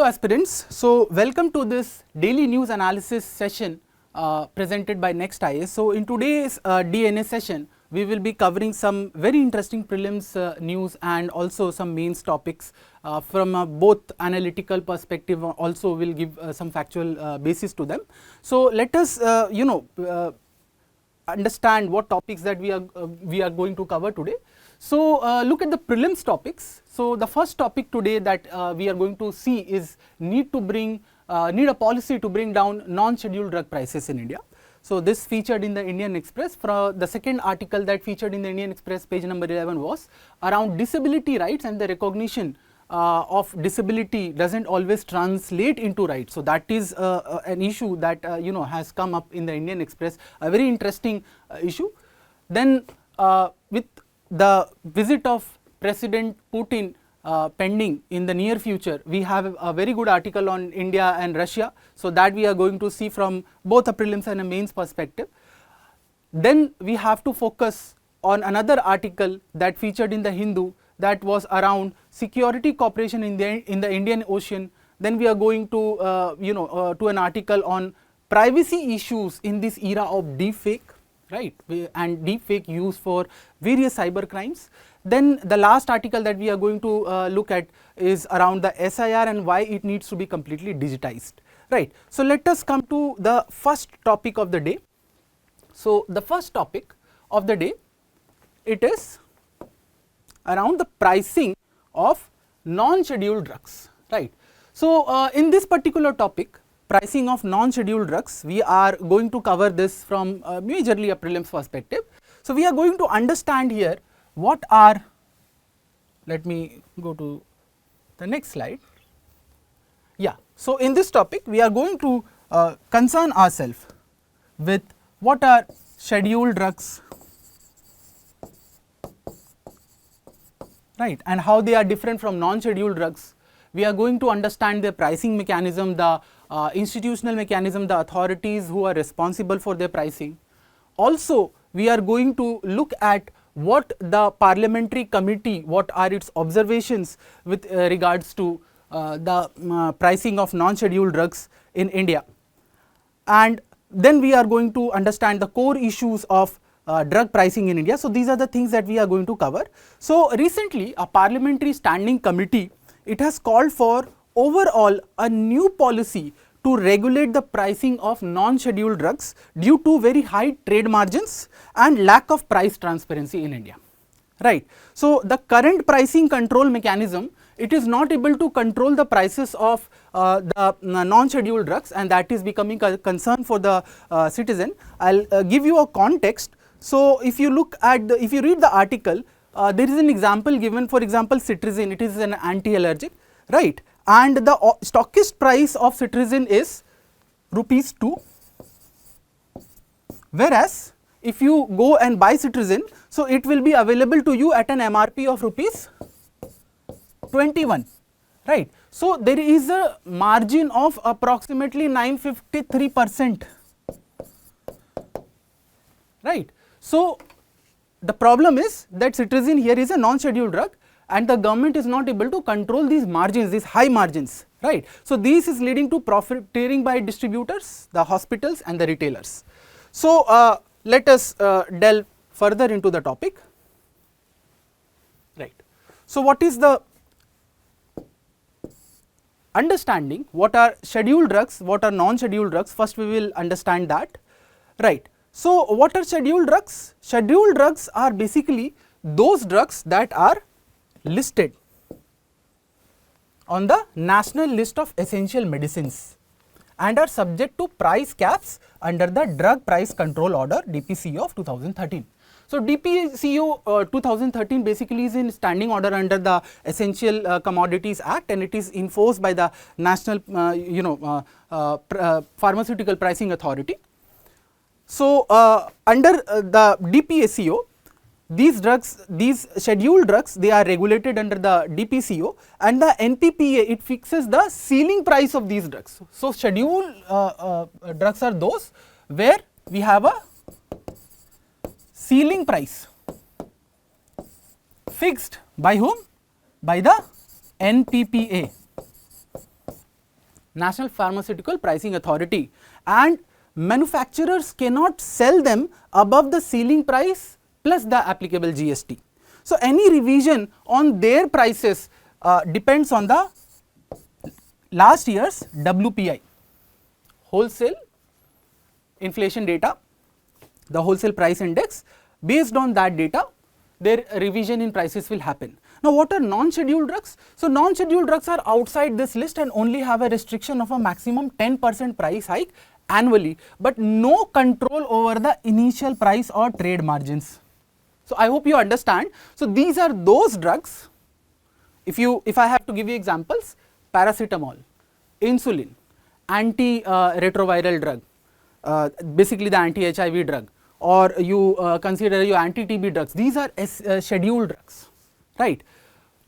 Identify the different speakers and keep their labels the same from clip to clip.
Speaker 1: Hello aspirants, so welcome to this daily news analysis session presented by Next IS. So in today's DNA session, we will be covering some very interesting prelims news and also some mains topics from both analytical perspective, also will give some factual basis to them. So let us understand what topics that we are going to cover today. So look at the prelims topics. So the first topic today that we are going to see is need a policy to bring down non-scheduled drug prices in India. So this featured in the Indian Express. For the second article that featured in the Indian Express, page number 11, was around disability rights and the recognition of disability doesn't always translate into rights. So that is an issue that has come up in the Indian Express, a very interesting issue. Then with the visit of President Putin pending in the near future, we have a very good article on India and Russia, so that we are going to see from both a prelims and a mains perspective. Then we have to focus on another article that featured in the Hindu, that was around security cooperation in the Indian Ocean. Then we are going to to an article on privacy issues in this era of deepfake, right, and deepfake use for various cyber crimes. Then the last article that we are going to look at is around the SIR and why it needs to be completely digitized, right. So let us come to the first topic of the day. So the first topic of the day, it is around the pricing of non-scheduled drugs, right. So in this particular topic, pricing of non-scheduled drugs, we are going to cover this from majorly a prelims perspective. So we are going to understand here what are, let me go to the next slide. Yeah, so in this topic we are going to concern ourselves with what are scheduled drugs, right, and how they are different from non-scheduled drugs. We are going to understand their pricing mechanism, the institutional mechanism, the authorities who are responsible for their pricing. Also, we are going to look at what the parliamentary committee, what are its observations with regards to the pricing of non-scheduled drugs in India. And then we are going to understand the core issues of drug pricing in India. So these are the things that we are going to cover. So recently a parliamentary standing committee, it has called for overall a new policy to regulate the pricing of non-scheduled drugs due to very high trade margins and lack of price transparency in India, right. So the current pricing control mechanism, it is not able to control the prices of the non-scheduled drugs, and that is becoming a concern for the citizen. I will give you a context. So if you look at if you read the article, there is an example given. For example, cetirizine, it is an anti-allergic, right, and the stockist price of cetirizine is ₹2, whereas if you go and buy cetirizine, so it will be available to you at an MRP of ₹21, right. So there is a margin of approximately 953%, right. So the problem is that cetirizine here is a non-scheduled drug, and the government is not able to control these margins, these high margins, right. So this is leading to profiteering by distributors, the hospitals and the retailers. So let us delve further into the topic, right. So what is the understanding, what are scheduled drugs, what are non-scheduled drugs? First we will understand that, right. So what are scheduled drugs? Scheduled drugs are basically those drugs that are listed on the national list of essential medicines and are subject to price caps under the Drug Price Control Order DPCO of 2013. So DPCO 2013 basically is in standing order under the Essential Commodities Act, and it is enforced by the National Pharmaceutical Pricing Authority. So under the DPCO, these drugs, these scheduled drugs, they are regulated under the DPCO, and the NPPA, it fixes the ceiling price of these drugs. So scheduled drugs are those where we have a ceiling price fixed by whom? By the NPPA. National Pharmaceutical Pricing Authority, and manufacturers cannot sell them above the ceiling price plus the applicable GST. So, any revision on their prices depends on the last year's WPI, wholesale inflation data, the wholesale price index. Based on that data, their revision in prices will happen. Now, what are non-scheduled drugs? So, non-scheduled drugs are outside this list and only have a restriction of a maximum 10% price hike annually, but no control over the initial price or trade margins. So, I hope you understand. So, these are those drugs. If I have to give you examples, paracetamol, insulin, anti-retroviral drug, basically the anti-HIV drug, or you consider your anti-TB drugs, these are scheduled drugs, right.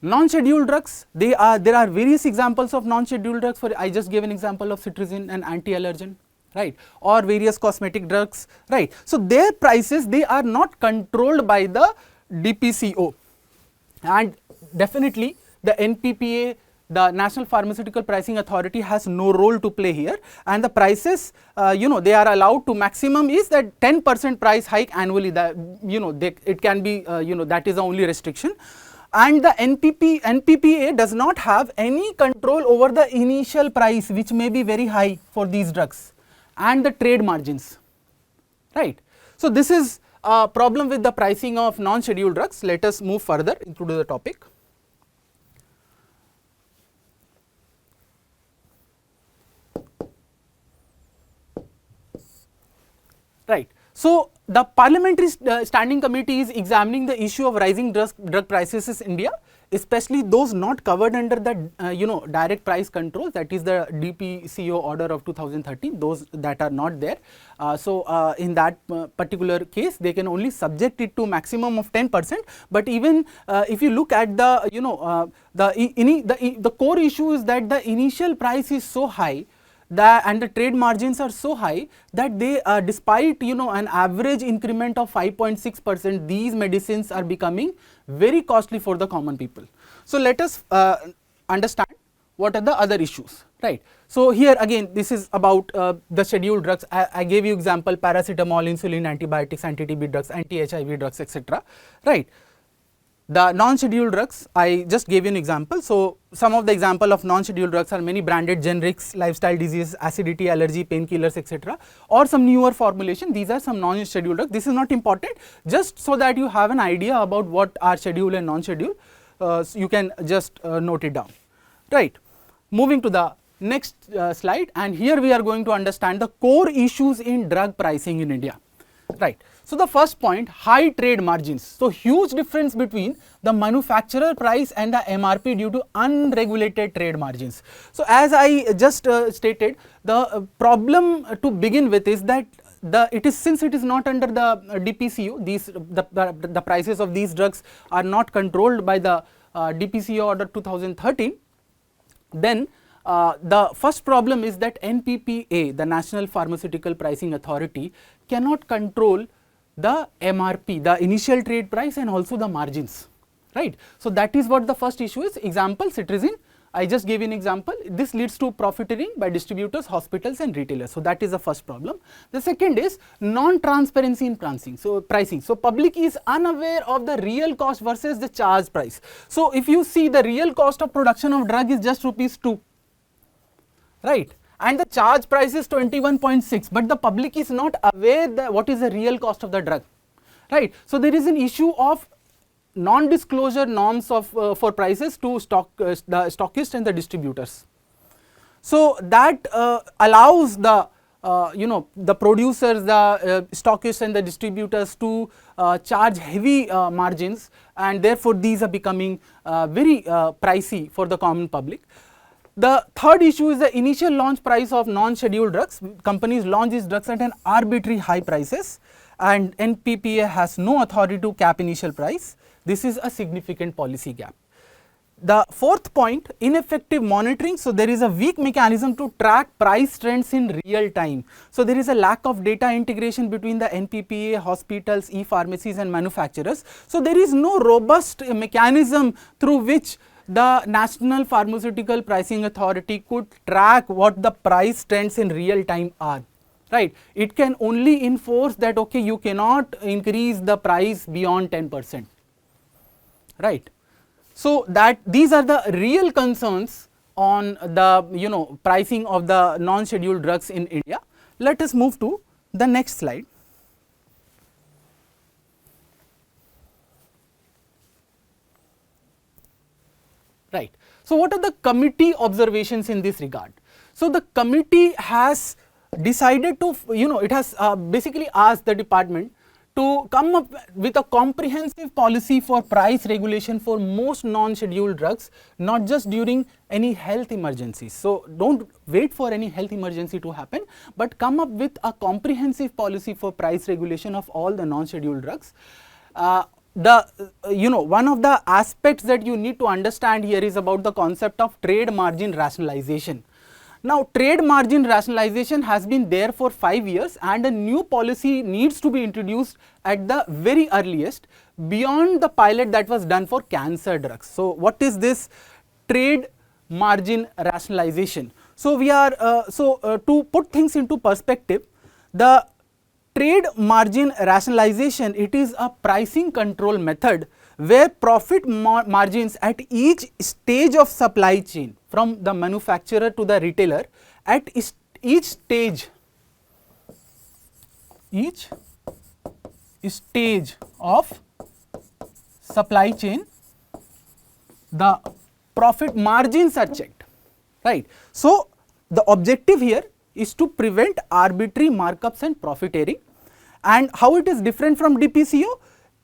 Speaker 1: Non-scheduled drugs, there are various examples of non-scheduled drugs. For I just gave an example of cetirizine, an anti-allergen, right, or various cosmetic drugs, right. So, their prices, they are not controlled by the DPCO, and definitely the NPPA, the National Pharmaceutical Pricing Authority, has no role to play here, and the prices, they are allowed to maximum is that 10% price hike annually, that it can be, that is the only restriction. And the NPPA does not have any control over the initial price, which may be very high for these drugs, and the trade margins, right. So, this is a problem with the pricing of non-scheduled drugs. Let us move further into the topic. Right. So, the Parliamentary Standing Committee is examining the issue of rising drug prices in India, especially those not covered under the direct price control, that is the DPCO order of 2013, those that are not there. In that particular case, they can only subject it to maximum of 10%, but even if you look at the the core issue is that the initial price is so high and the trade margins are so high that they despite an average increment of 5.6%, these medicines are becoming very costly for the common people. So, let us understand what are the other issues, right. So, here again this is about the scheduled drugs. I gave you example paracetamol, insulin, antibiotics, anti-TB drugs, anti-HIV drugs, etc., right. The non-scheduled drugs, I just gave you an example. So, some of the example of non-scheduled drugs are many branded generics, lifestyle disease, acidity, allergy, painkillers, etc., or some newer formulation. These are some non-scheduled drugs. This is not important, just so that you have an idea about what are scheduled and non-scheduled. So you can just note it down, right. Moving to the next slide, and here we are going to understand the core issues in drug pricing in India, right. So, the first point, high trade margins. So, huge difference between the manufacturer price and the MRP due to unregulated trade margins. So, as I just stated, the problem to begin with is that since it is not under the DPCO, the prices of these drugs are not controlled by the DPCO order 2013, then the first problem is that NPPA, the National Pharmaceutical Pricing Authority, cannot control the MRP, the initial trade price, and also the margins, right. So, that is what the first issue is. Example, cetirizine, I just gave an example. This leads to profiteering by distributors, hospitals, and retailers. So, that is the first problem. The second is non-transparency in pricing. So, public is unaware of the real cost versus the charge price. So, if you see, the real cost of production of drug is just ₹2, right, and the charge price is 21.6, but the public is not aware that what is the real cost of the drug, right. So, there is an issue of non-disclosure norms of for prices to the stockists and the distributors. So, that allows the the producers, the stockists and the distributors to charge heavy margins, and therefore, these are becoming very pricey for the common public. The third issue is the initial launch price of non-scheduled drugs. Companies launch these drugs at an arbitrary high prices, and NPPA has no authority to cap initial price. This is a significant policy gap. The fourth point, ineffective monitoring. So, there is a weak mechanism to track price trends in real time. So, there is a lack of data integration between the NPPA, hospitals, e-pharmacies and manufacturers. So, there is no robust mechanism through which the National Pharmaceutical Pricing Authority could track what the price trends in real time are, right. It can only enforce that, okay, you cannot increase the price beyond 10%, right. So, that these are the real concerns on the pricing of the non-scheduled drugs in India. Let us move to the next slide. Right. So, what are the committee observations in this regard? So, the committee has decided to, it has basically asked the department to come up with a comprehensive policy for price regulation for most non-scheduled drugs, not just during any health emergencies. So, do not wait for any health emergency to happen, but come up with a comprehensive policy for price regulation of all the non-scheduled drugs. One of the aspects that you need to understand here is about the concept of trade margin rationalization. Now, trade margin rationalization has been there for 5 years, and a new policy needs to be introduced at the very earliest beyond the pilot that was done for cancer drugs. So, what is this trade margin rationalization? So, we are to put things into perspective, the trade margin rationalization, it is a pricing control method where profit margins at each stage of supply chain, from the manufacturer to the retailer, at each stage of supply chain, the profit margins are checked, right. So, the objective here is to prevent arbitrary markups and profiteering. And how it is different from DPCO,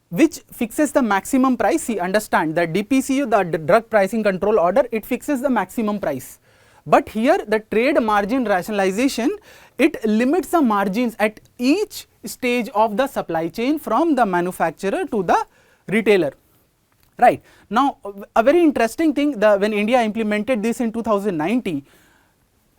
Speaker 1: which fixes the maximum price? See, understand that DPCO, the drug pricing control order, it fixes the maximum price, but here the trade margin rationalization, it limits the margins at each stage of the supply chain, from the manufacturer to the retailer, right. Now, a very interesting thing, when India implemented this in 2019,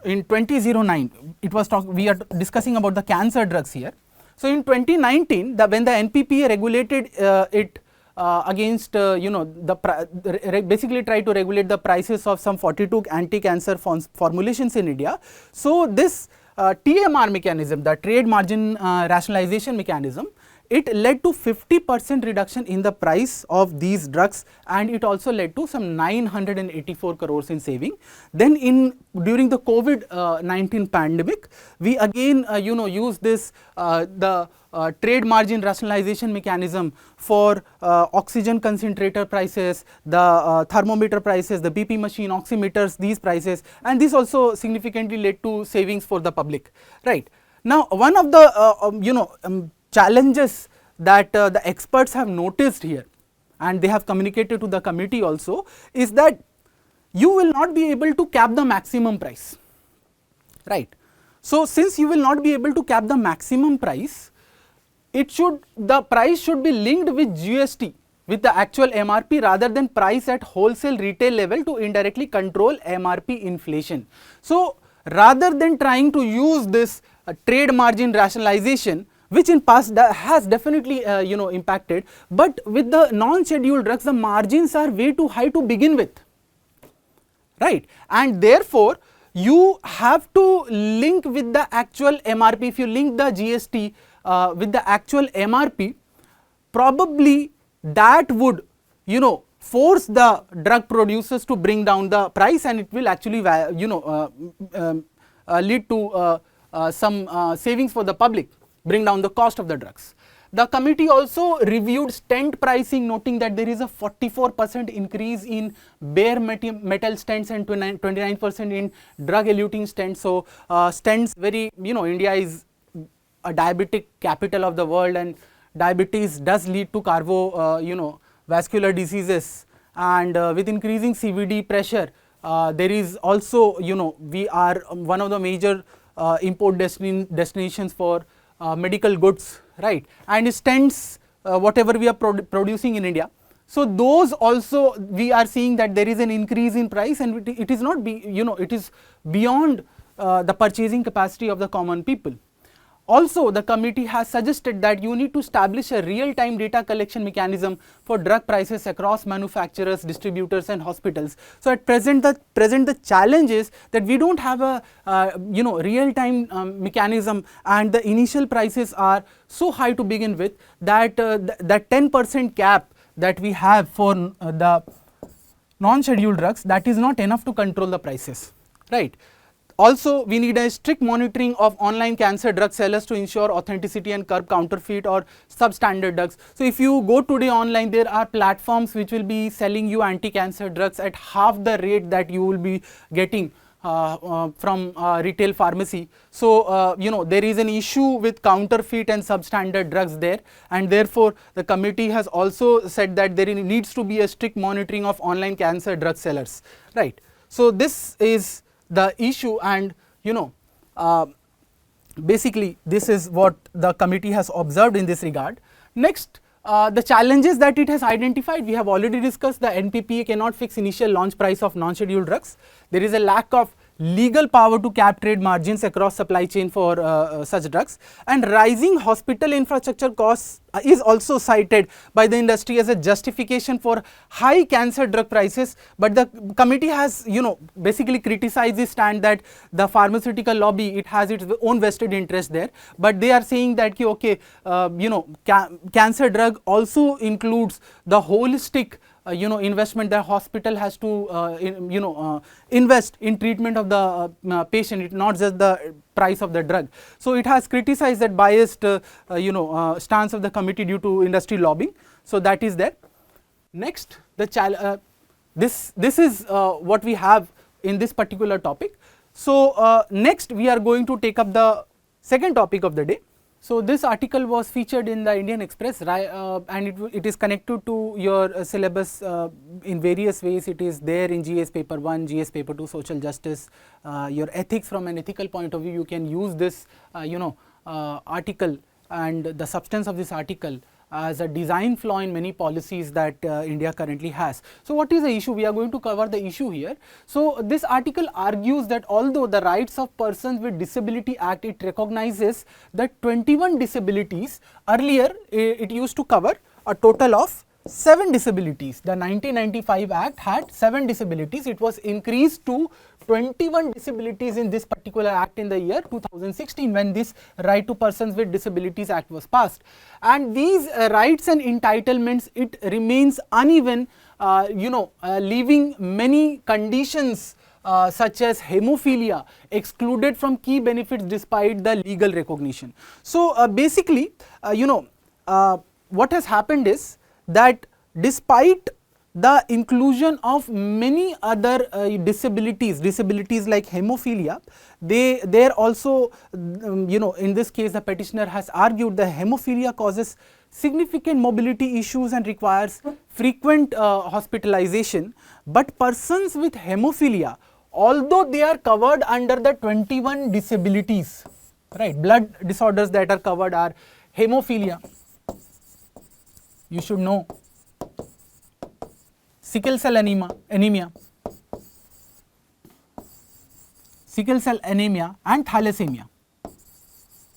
Speaker 1: in 2009, it was we are discussing about the cancer drugs here. So, in 2019, when the NPPA regulated it against basically tried to regulate the prices of some 42 anti-cancer formulations in India. So, this TMR mechanism, the trade margin rationalization mechanism, it led to 50% reduction in the price of these drugs, and it also led to some 984 crores in saving. Then during the COVID-19 pandemic, we again use this trade margin rationalization mechanism for oxygen concentrator prices, the thermometer prices, the BP machine, oximeters, these prices, and this also significantly led to savings for the public, right. Now, one of the challenges that the experts have noticed here, and they have communicated to the committee also, is that you will not be able to cap the maximum price, right. So, since you will not be able to cap the maximum price, the price should be linked with GST, with the actual MRP, rather than price at wholesale retail level to indirectly control MRP inflation. So, rather than trying to use this trade margin rationalization, which in past has definitely impacted, but with the non-scheduled drugs, the margins are way too high to begin with, right, and therefore, you have to link with the actual MRP. If you link the GST with the actual MRP, probably that would force the drug producers to bring down the price, and it will actually lead to some savings for the public, bring down the cost of the drugs. The committee also reviewed stent pricing, noting that there is a 44% increase in bare metal stents and 29% in drug eluting stents. So, stents India is a diabetic capital of the world, and diabetes does lead to vascular diseases, and with increasing CVD pressure, there is also we are one of the major import destinations for medical goods, right, and stents whatever we are producing in India. So, those also we are seeing that there is an increase in price, and it is not it is beyond the purchasing capacity of the common people. Also, the committee has suggested that you need to establish a real-time data collection mechanism for drug prices across manufacturers, distributors and hospitals. So, at present the challenge is that we don't have a real-time mechanism, and the initial prices are so high to begin with that that 10% cap that we have for the non-scheduled drugs, that is not enough to control the prices, right. Also, we need a strict monitoring of online cancer drug sellers to ensure authenticity and curb counterfeit or substandard drugs. So, if you go today online, there are platforms which will be selling you anti-cancer drugs at half the rate that you will be getting from retail pharmacy. So, there is an issue with counterfeit and substandard drugs there, and therefore, the committee has also said that there needs to be a strict monitoring of online cancer drug sellers, right. So, this is the issue, and basically this is what the committee has observed in this regard. Next, the challenges that it has identified, we have already discussed. The NPPA cannot fix initial launch price of non-scheduled drugs. There is a lack of legal power to cap trade margins across supply chain for such drugs, and rising hospital infrastructure costs is also cited by the industry as a justification for high cancer drug prices. But the committee has basically criticized this stand that the pharmaceutical lobby, it has its own vested interest there, but they are saying that okay, cancer drug also includes the holistic investment. The hospital has to invest in treatment of the patient, not just the price of the drug. So, it has criticized that biased stance of the committee due to industry lobbying. So, that is there. Next, this is what we have in this particular topic. So, next we are going to take up the second topic of the day. So, this article was featured in the Indian Express, and it is connected to your syllabus in various ways. It is there in GS paper 1, GS paper 2, social justice, your ethics. From an ethical point of view, you can use this article and the substance of this article as a design flaw in many policies that India currently has. So, what is the issue? We are going to cover the issue here. So, this article argues that although the Rights of Persons with Disability Act, it recognizes that 21 disabilities, earlier it used to cover a total of 7 disabilities. The 1995 Act had 7 disabilities. It was increased to 21 disabilities in this particular act in the year 2016, when this Right to Persons with Disabilities Act was passed. And these rights and entitlements, it remains uneven, leaving many conditions such as hemophilia excluded from key benefits despite the legal recognition. So, basically, what has happened is that despite the inclusion of many other disabilities like hemophilia, there also in this case the petitioner has argued the hemophilia causes significant mobility issues and requires frequent hospitalization. But persons with hemophilia, although they are covered under the 21 disabilities, right, blood disorders that are covered are hemophilia, you should know, sickle cell anemia, and thalassemia.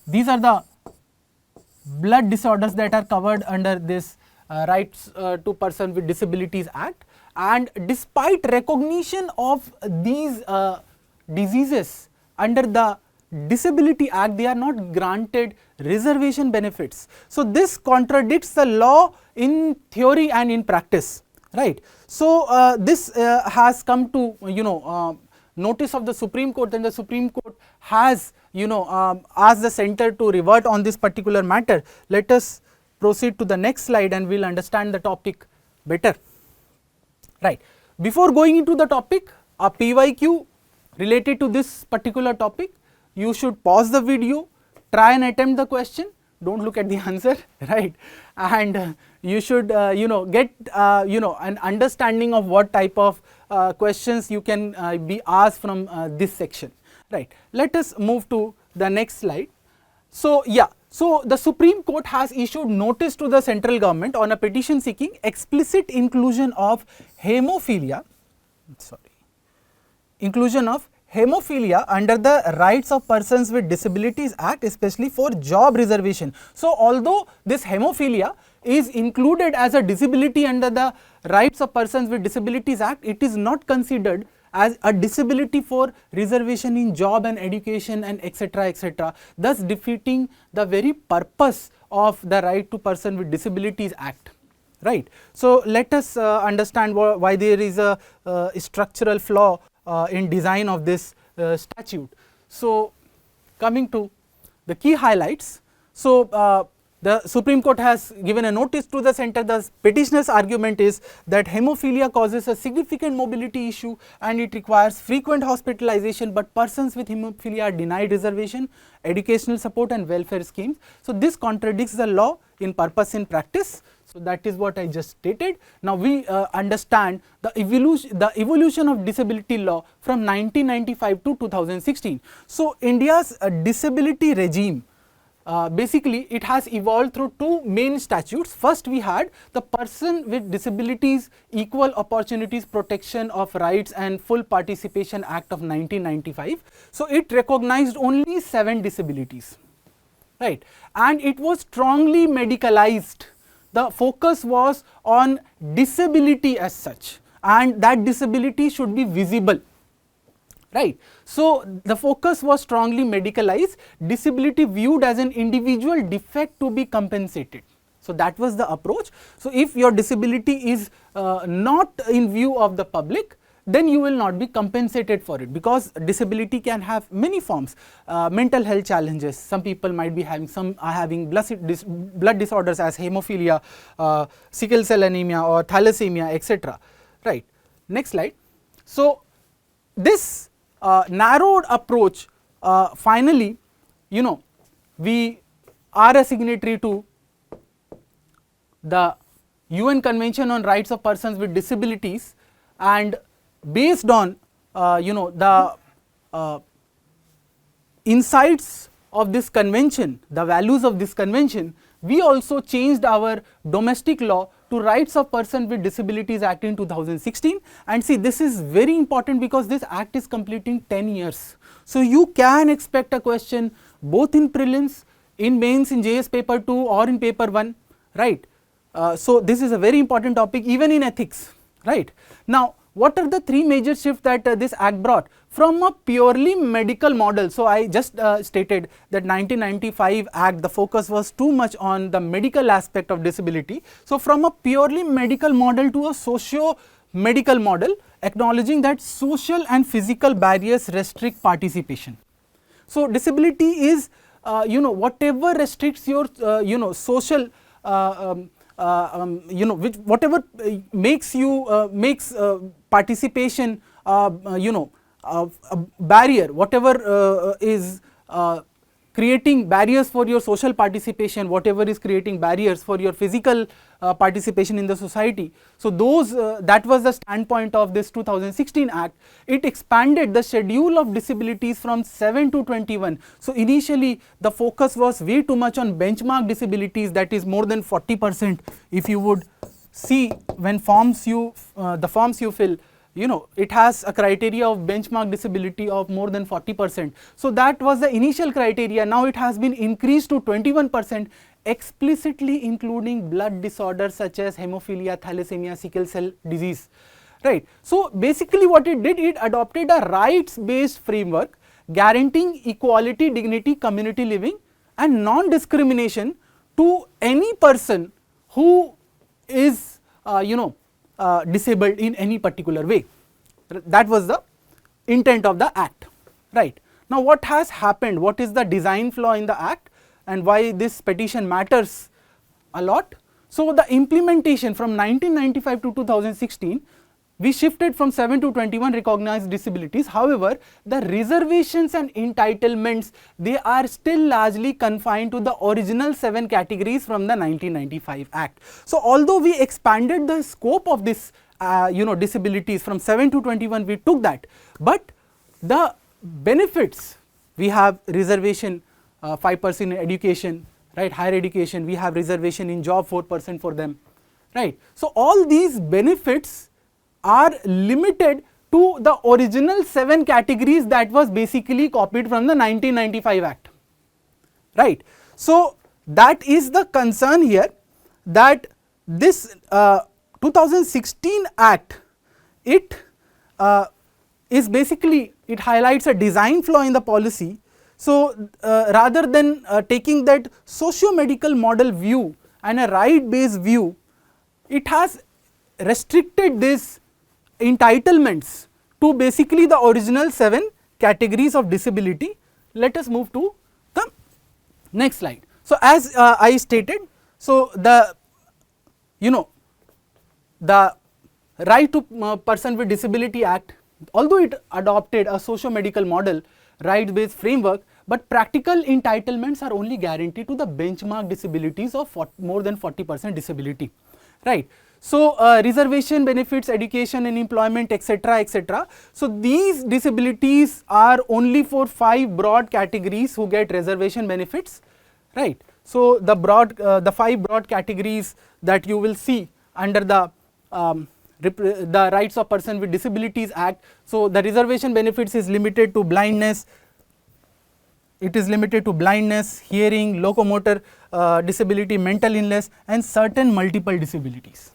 Speaker 1: These are the blood disorders that are covered under this Rights to Person with Disabilities Act, and despite recognition of these diseases under the Disability Act, they are not granted reservation benefits. So, this contradicts the law in theory and in practice, right. So, this has come to notice of the Supreme Court, and the Supreme Court has asked the center to revert on this particular matter. Let us proceed to the next slide and we will understand the topic better, right. Before going into the topic, a PYQ related to this particular topic, you should pause the video, try and attempt the question, do not look at the answer, right, and you should get an understanding of what type of questions you can be asked from this section, right. Let us move to the next slide. So, so the Supreme Court has issued notice to the central government on a petition seeking explicit inclusion of hemophilia hemophilia under the Rights of Persons with Disabilities Act, especially for job reservation. So, although this hemophilia is included as a disability under the Rights of Persons with Disabilities Act, it is not considered as a disability for reservation in job and education and etc., thus defeating the very purpose of the Right to Person with Disabilities Act. Right. So, let us understand why there is a structural flaw in design of this statute. So, coming to the key highlights. So, the Supreme Court has given a notice to the centre. The petitioner's argument is that hemophilia causes a significant mobility issue and it requires frequent hospitalization, but persons with hemophilia are denied reservation, educational support and welfare schemes. So, this contradicts the law in purpose in practice. So, that is what I just stated. Now, we understand the evolution of disability law from 1995 to 2016. So, India's disability regime, basically it has evolved through two main statutes. First, we had the Person with Disabilities Equal Opportunities Protection of Rights and Full Participation Act of 1995. So, it recognized only 7 disabilities, right, and it was strongly medicalized. The focus was on disability as such, and that disability should be visible. Right. So, the focus was strongly medicalized, disability viewed as an individual defect to be compensated. So, that was the approach. So, if your disability is not in view of the public, then you will not be compensated for it, because disability can have many forms, mental health challenges. Some people might be having blood disorders as hemophilia, sickle cell anemia or thalassemia, etc. Right. Next slide. So, this narrowed approach, finally, we are a signatory to the UN Convention on Rights of Persons with Disabilities, and based on the insights of this convention, the values of this convention, we also changed our domestic law to Rights of Persons with Disabilities Act in 2016. And see, this is very important because this act is completing 10 years. So, you can expect a question both in prelims, in mains, in JS paper 2 or in paper 1, right. So, this is a very important topic even in ethics, right. Now, what are the 3 major shifts that this act brought? From a purely medical model, so I just stated that 1995 act, the focus was too much on the medical aspect of disability. So, from a purely medical model to a socio-medical model, acknowledging that social and physical barriers restrict participation. So, disability is whatever restricts your social whatever makes participation a barrier, whatever is creating barriers for your social participation, whatever is creating barriers for your physical participation in the society. So, those that was the standpoint of this 2016 act. It expanded the schedule of disabilities from 7 to 21. So, initially the focus was way too much on benchmark disabilities, that is more than 40%. If you would see when the forms you fill, it has a criteria of benchmark disability of more than 40%. So, that was the initial criteria. Now, it has been increased to 21%, explicitly including blood disorders such as hemophilia, thalassemia, sickle cell disease, right. So, basically what it did, it adopted a rights based framework guaranteeing equality, dignity, community living and non-discrimination to any person who is disabled in any particular way. That was the intent of the act, right. Now, what has happened? What is the design flaw in the act and why this petition matters a lot? So, the implementation from 1995 to 2016, we shifted from 7 to 21 recognized disabilities. However, the reservations and entitlements, they are still largely confined to the original 7 categories from the 1995 act. So, although we expanded the scope of this disabilities from 7 to 21, we took that, but the benefits, we have reservation 5% in education, right, higher education, we have reservation in job 4% for them, right. So, all these benefits are limited to the original 7 categories that was basically copied from the 1995 Act, right. So, that is the concern here, that this 2016 Act, it is basically, it highlights a design flaw in the policy. So, rather than taking that socio-medical model view and a right based view, it has restricted these entitlements to basically the original 7 categories of disability. Let us move to the next slide. So, as I stated, so the the Right to Person with Disability Act, although it adopted a socio-medical model, right based framework, but practical entitlements are only guaranteed to the benchmark disabilities of more than 40% disability, right. So, reservation benefits, education and employment, etc., etc. So, these disabilities are only for 5 broad categories who get reservation benefits, right. So, the 5 broad categories that you will see under the Rights of Person with Disabilities Act. So, the reservation benefits is limited to blindness, it is limited to blindness, hearing, locomotor disability, mental illness and certain multiple disabilities,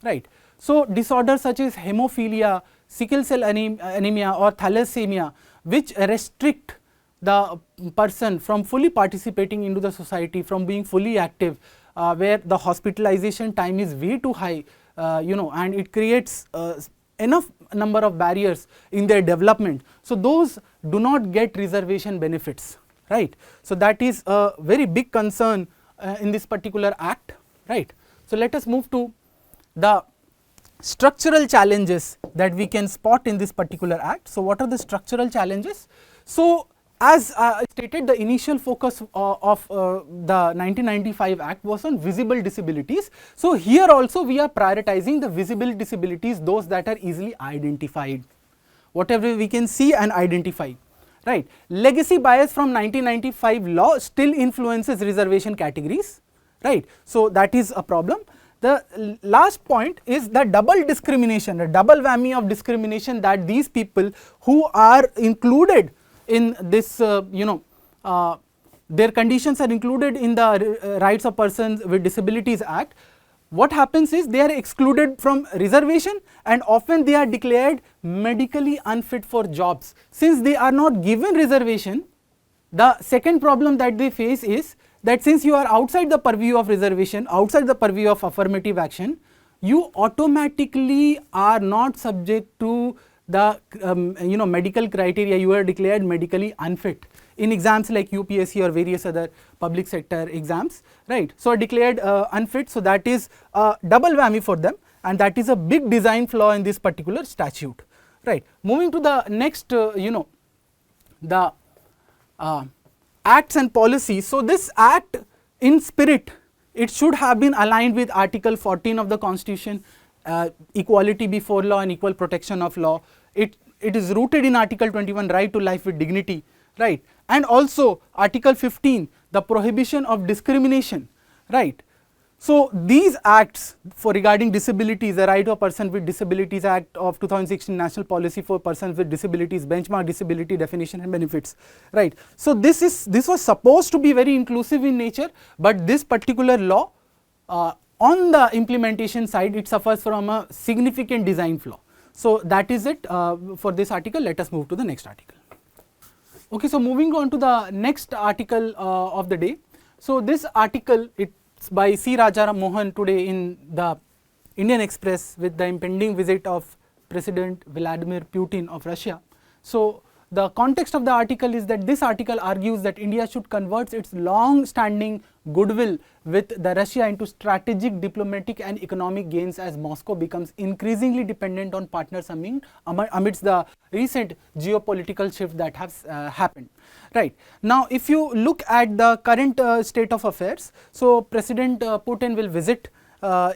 Speaker 1: right. So, disorders such as hemophilia, sickle cell anemia or thalassemia, which restrict the person from fully participating into the society, from being fully active, where the hospitalization time is way too high, and it creates enough number of barriers in their development. So, those do not get reservation benefits, right. So, that is a very big concern in this particular act, right. So, let us move to the structural challenges that we can spot in this particular act. So, what are the structural challenges? So, as stated, the initial focus of the 1995 Act was on visible disabilities. So, here also we are prioritizing the visible disabilities, those that are easily identified, whatever we can see and identify, right. Legacy bias from 1995 law still influences reservation categories, right. So, that is a problem. The last point is the double discrimination, the double whammy of discrimination that these people who are included in this, their conditions are included in the Rights of Persons with Disabilities Act. What happens is they are excluded from reservation and often they are declared medically unfit for jobs. Since they are not given reservation, the second problem that they face is that since you are outside the purview of reservation, outside the purview of affirmative action, you automatically are not subject to the medical criteria, you are declared medically unfit in exams like UPSC or various other public sector exams, right. So, declared unfit, so that is a double whammy for them and that is a big design flaw in this particular statute, right. Moving to the next, the acts and policies. So, this act in spirit, it should have been aligned with Article 14 of the Constitution, equality before law and equal protection of law. It is rooted in Article 21, right to life with dignity, right, and also Article 15, the prohibition of discrimination, right. So, these acts for regarding disabilities, the Right of Person with Disabilities Act of 2016, National Policy for Persons with Disabilities, benchmark disability definition and benefits, right. So, this was supposed to be very inclusive in nature, but this particular law on the implementation side, it suffers from a significant design flaw. So, that is it for this article. Let us move to the next article. Okay, so moving on to the next article of the day. So, this article, it's by C. Rajaram Mohan today in the Indian Express with the impending visit of President Vladimir Putin of Russia. So, the context of the article is that this article argues that India should convert its long standing goodwill with the Russia into strategic, diplomatic and economic gains as Moscow becomes increasingly dependent on partners amidst the recent geopolitical shift that has happened. Right. Now, if you look at the current state of affairs, so President Putin will visit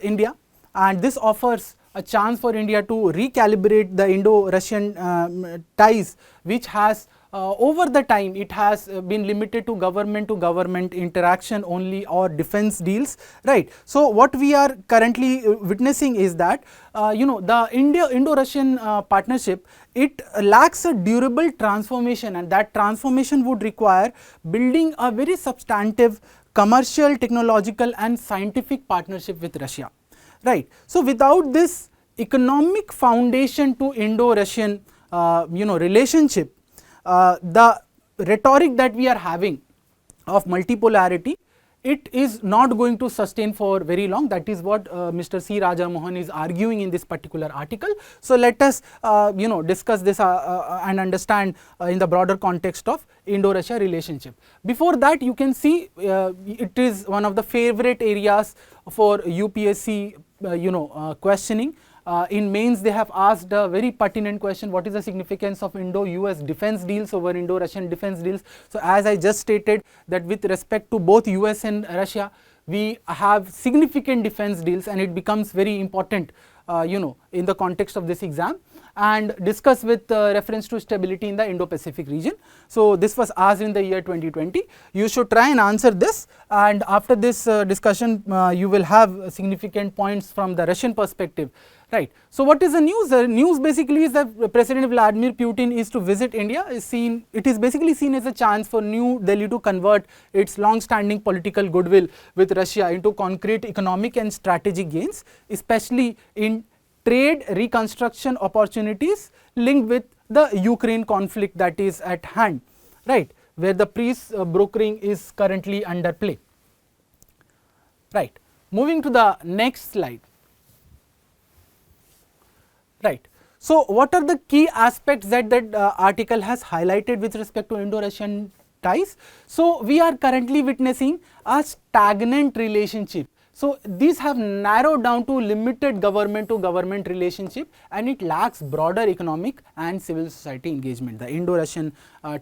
Speaker 1: India and this offers a chance for India to recalibrate the Indo-Russian ties, which has over the time it has been limited to government interaction only or defense deals, right. So what we are currently witnessing is that the Indo-Russian partnership, it lacks a durable transformation, and that transformation would require building a very substantive commercial, technological and scientific partnership with Russia, right. So without this economic foundation to Indo-Russian relationship, the rhetoric that we are having of multipolarity, it is not going to sustain for very long. That is what Mr. C. Rajamohan is arguing in this particular article. So let us discuss this and understand in the broader context of Indo-Russia relationship. Before that, you can see it is one of the favorite areas for UPSC questioning. In mains, they have asked a very pertinent question: what is the significance of Indo-US defense deals over Indo-Russian defense deals? So as I just stated, that with respect to both US and Russia, we have significant defense deals, and it becomes very important in the context of this exam, and discuss with reference to stability in the Indo-Pacific region. So this was asked in the year 2020. You should try and answer this, and after this discussion you will have significant points from the Russian perspective, right. So what is the news? The news basically is that President Vladimir Putin is to visit India. It is basically seen as a chance for New Delhi to convert its long-standing political goodwill with Russia into concrete economic and strategic gains, especially in trade reconstruction opportunities linked with the Ukraine conflict that is at hand, right, where the peace brokering is currently under play, right. Moving to the next slide, right. So what are the key aspects that article has highlighted with respect to Indo-Russian ties? So we are currently witnessing a stagnant relationship. So these have narrowed down to limited government to government relationship, and it lacks broader economic and civil society engagement. The Indo-Russian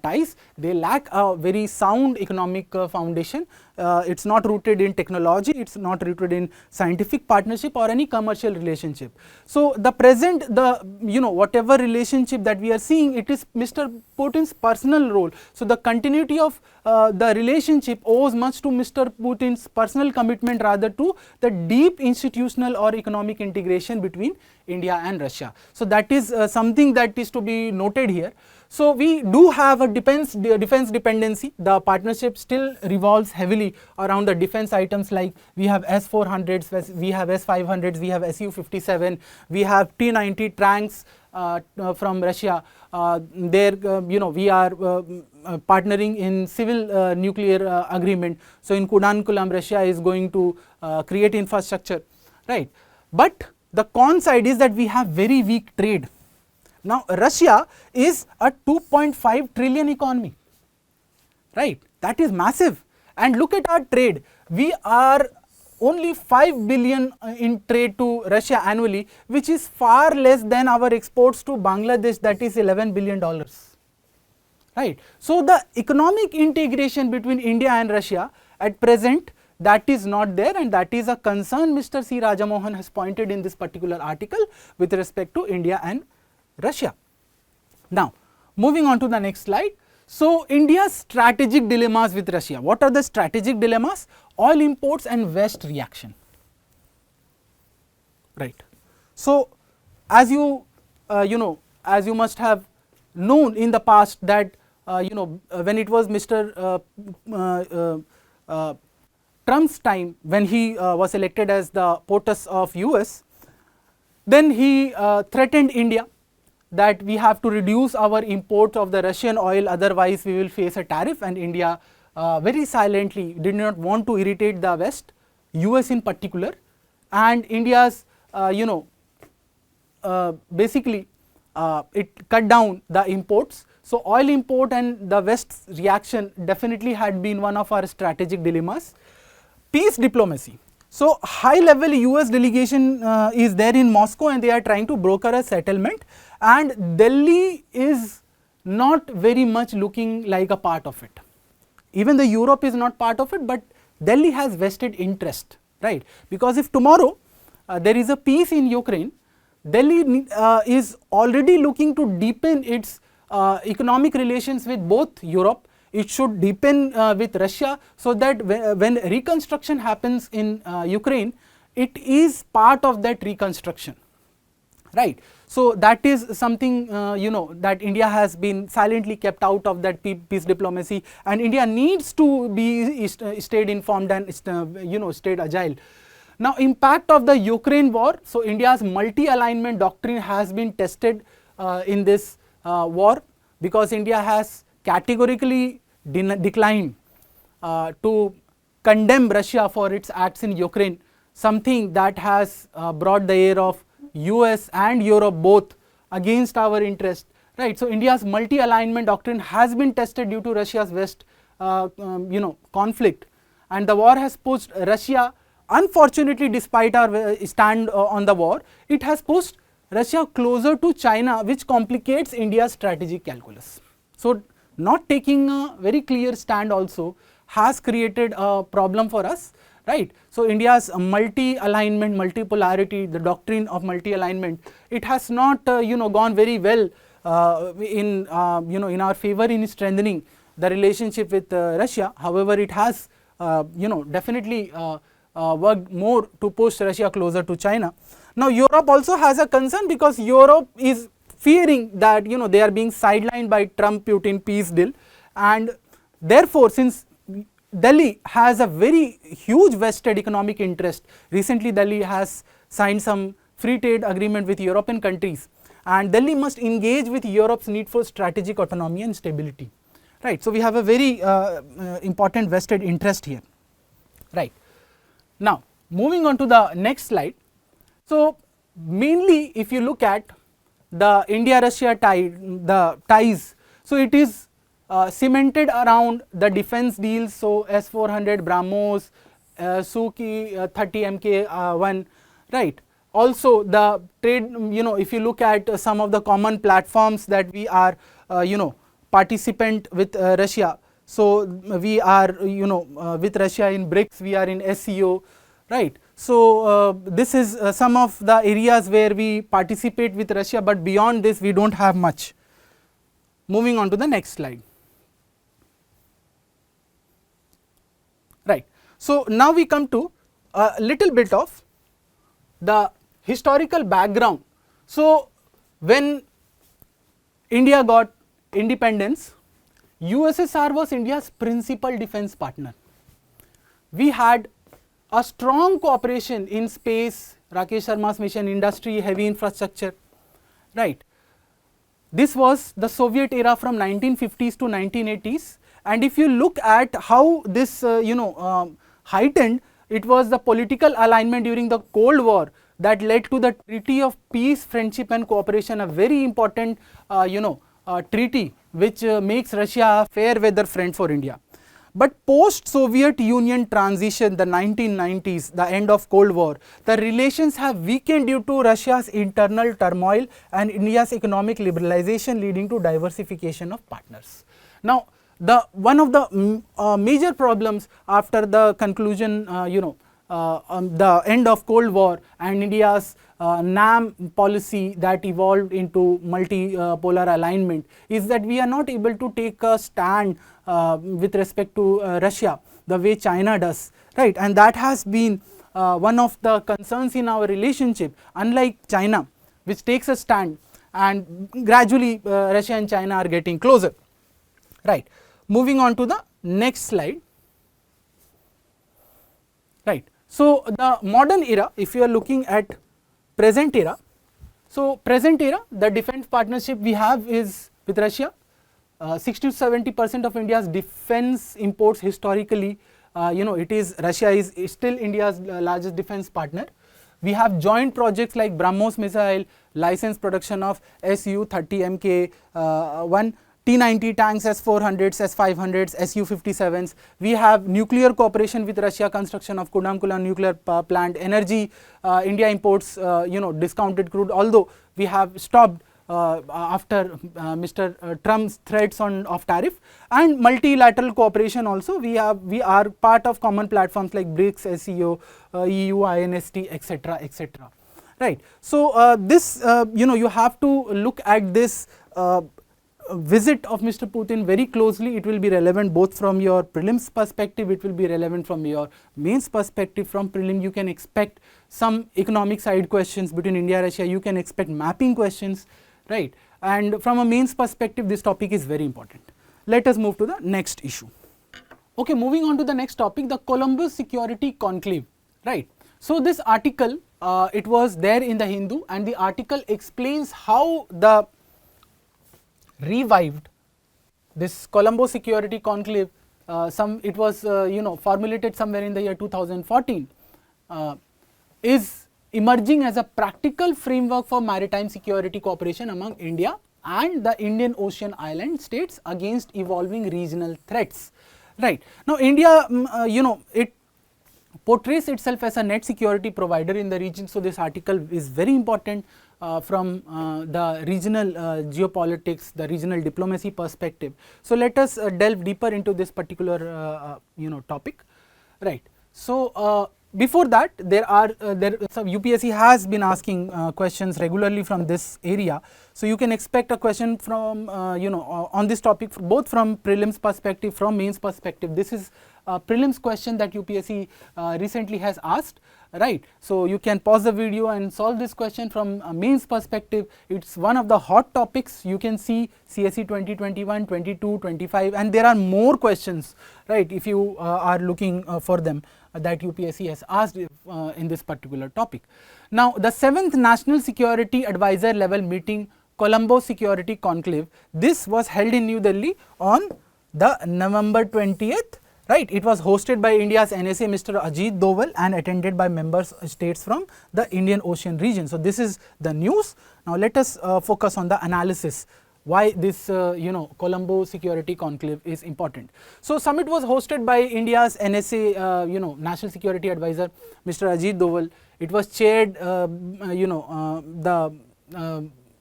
Speaker 1: ties, they lack a very sound economic foundation. It is not rooted in technology, it is not rooted in scientific partnership or any commercial relationship. So the present, whatever relationship that we are seeing, it is Mr. Putin's personal role. So the continuity of the relationship owes much to Mr. Putin's personal commitment rather to the deep institutional or economic integration between India and Russia. So that is something that is to be noted here. So we do have a defense dependency. The partnership still revolves heavily around the defense items, like we have S-400s, we have S-500s, we have Su-57, we have T-90 tanks from Russia. There we are partnering in civil nuclear agreement. So in Kudankulam, Russia is going to create infrastructure, right. But the con side is that we have very weak trade. Now Russia is a 2.5 trillion economy, right, that is massive. And look at our trade, we are only 5 billion in trade to Russia annually, which is far less than our exports to Bangladesh, that is $11 billion, right. So the economic integration between India and Russia at present, that is not there, and that is a concern Mr. C. Rajamohan has pointed in this particular article with respect to India and Russia. Now moving on to the next slide. So India's strategic dilemmas with Russia. What are the strategic dilemmas? Oil imports and West reaction, right. So as you as you must have known in the past that when it was Mr. Trump's time, when he was elected as the POTUS of US, then he threatened India that we have to reduce our import of the Russian oil, otherwise we will face a tariff, and India very silently did not want to irritate the West, US in particular, and India's basically it cut down the imports. So oil import and the West's reaction definitely had been one of our strategic dilemmas. Peace diplomacy. So high level US delegation is there in Moscow, and they are trying to broker a settlement, and Delhi is not very much looking like a part of it. Even the Europe is not part of it, but Delhi has vested interest, right, because if tomorrow there is a peace in Ukraine, Delhi is already looking to deepen its economic relations with both Europe. It should deepen with Russia, so that when reconstruction happens in Ukraine, it is part of that reconstruction, right. So that is something that India has been silently kept out of that peace diplomacy, and India needs to be stayed informed and stayed agile. Now, impact of the Ukraine war. So India's multi-alignment doctrine has been tested in this war, because India has categorically declined to condemn Russia for its acts in Ukraine, something that has brought the air of US and Europe both against our interest, right. So India's multi-alignment doctrine has been tested due to Russia's West conflict, and the war has pushed Russia, unfortunately, despite our stand on the war, it has pushed Russia closer to China, which complicates India's strategic calculus. So not taking a very clear stand also has created a problem for us, right. So India's multi-alignment, multipolarity, the doctrine of multi-alignment, it has not gone very well in our favor in strengthening the relationship with Russia. However, it has definitely worked more to push Russia closer to China. Now Europe also has a concern, because Europe is fearing that they are being sidelined by Trump-Putin peace deal, and therefore, since Delhi has a very huge vested economic interest, recently Delhi has signed some free trade agreement with European countries, and Delhi must engage with Europe's need for strategic autonomy and stability, right. So we have a very important vested interest here, right. Now moving on to the next slide. So mainly if you look at the India-Russia ties, so it is cemented around the defense deals, so S-400, BrahMos, Suki 30 Mk1, right. Also the trade, if you look at some of the common platforms that we are participant with Russia, so we are with Russia in BRICS, we are in SCO, right. So this is some of the areas where we participate with Russia, but beyond this we do not have much. Moving on to the next slide, right. So now we come to a little bit of the historical background. So when India got independence, USSR was India's principal defense partner. We had a strong cooperation in space, Rakesh Sharma's mission, industry, heavy infrastructure, right. This was the Soviet era from 1950s to 1980s, and if you look at how this heightened, it was the political alignment during the Cold War that led to the Treaty of Peace, Friendship and Cooperation, a very important treaty which makes Russia a fair weather friend for India. But post-Soviet Union transition, the 1990s, the end of Cold War, the relations have weakened due to Russia's internal turmoil and India's economic liberalization, leading to diversification of partners. Now, one of the major problems after the conclusion, the end of Cold War and India's NAM policy that evolved into multipolar alignment is that we are not able to take a stand with respect to Russia the way China does, right, and that has been one of the concerns in our relationship, unlike China which takes a stand, and gradually Russia and China are getting closer, right. Moving on to the next slide, right. So the modern era, if you are looking at present era, so present era, the defense partnership we have is with Russia. 60 to 70% of India's defense imports historically, it is Russia is still India's largest defense partner. We have joint projects like BrahMos missile, license production of Su-30 Mk1, T-90 tanks, S-400s, S-500s, Su-57s. We have nuclear cooperation with Russia, construction of Kudamkula nuclear power plant, energy, India imports, discounted crude, although we have stopped after Mr. Trump's threats of tariff, and multilateral cooperation also. We are part of common platforms like BRICS, SCO, EU, INST, etc., etc. Right. So this you have to look at this visit of Mr. Putin very closely. It will be relevant both from your prelims perspective, it will be relevant from your mains perspective. From prelim you can expect some economic side questions between India Russia, you can expect mapping questions, right, and from a mains perspective this topic is very important. Let us move to the next issue. Okay, moving on to the next topic, the Colombo Security Conclave, right. So this article it was there in the Hindu, and the article explains how the revived this Colombo Security Conclave, it was formulated somewhere in the year 2014, is emerging as a practical framework for maritime security cooperation among India and the Indian Ocean island states against evolving regional threats. Right. Now India, it portrays itself as a net security provider in the region. So this article is very important from the regional geopolitics, the regional diplomacy perspective. So let us delve deeper into this particular topic, right. So before that, some UPSC has been asking questions regularly from this area. So you can expect a question from on this topic both from prelims perspective, from mains perspective. This is a prelims question that UPSC recently has asked, right. So you can pause the video and solve this question from a mains perspective. It's one of the hot topics. You can see CSE 2021, 22, 25, and there are more questions, right, if you are looking for them, that UPSC has asked in this particular topic. Now the 7th National Security Advisor level meeting, Colombo Security Conclave, this was held in New Delhi on the November 20th, right. It was hosted by India's NSA Mr. Ajit Doval and attended by member states from the Indian Ocean region. So this is the news. Now let us focus on the analysis, why this Colombo Security Conclave is important. So summit was hosted by India's NSA National Security Advisor Mr. Ajit Doval. It was chaired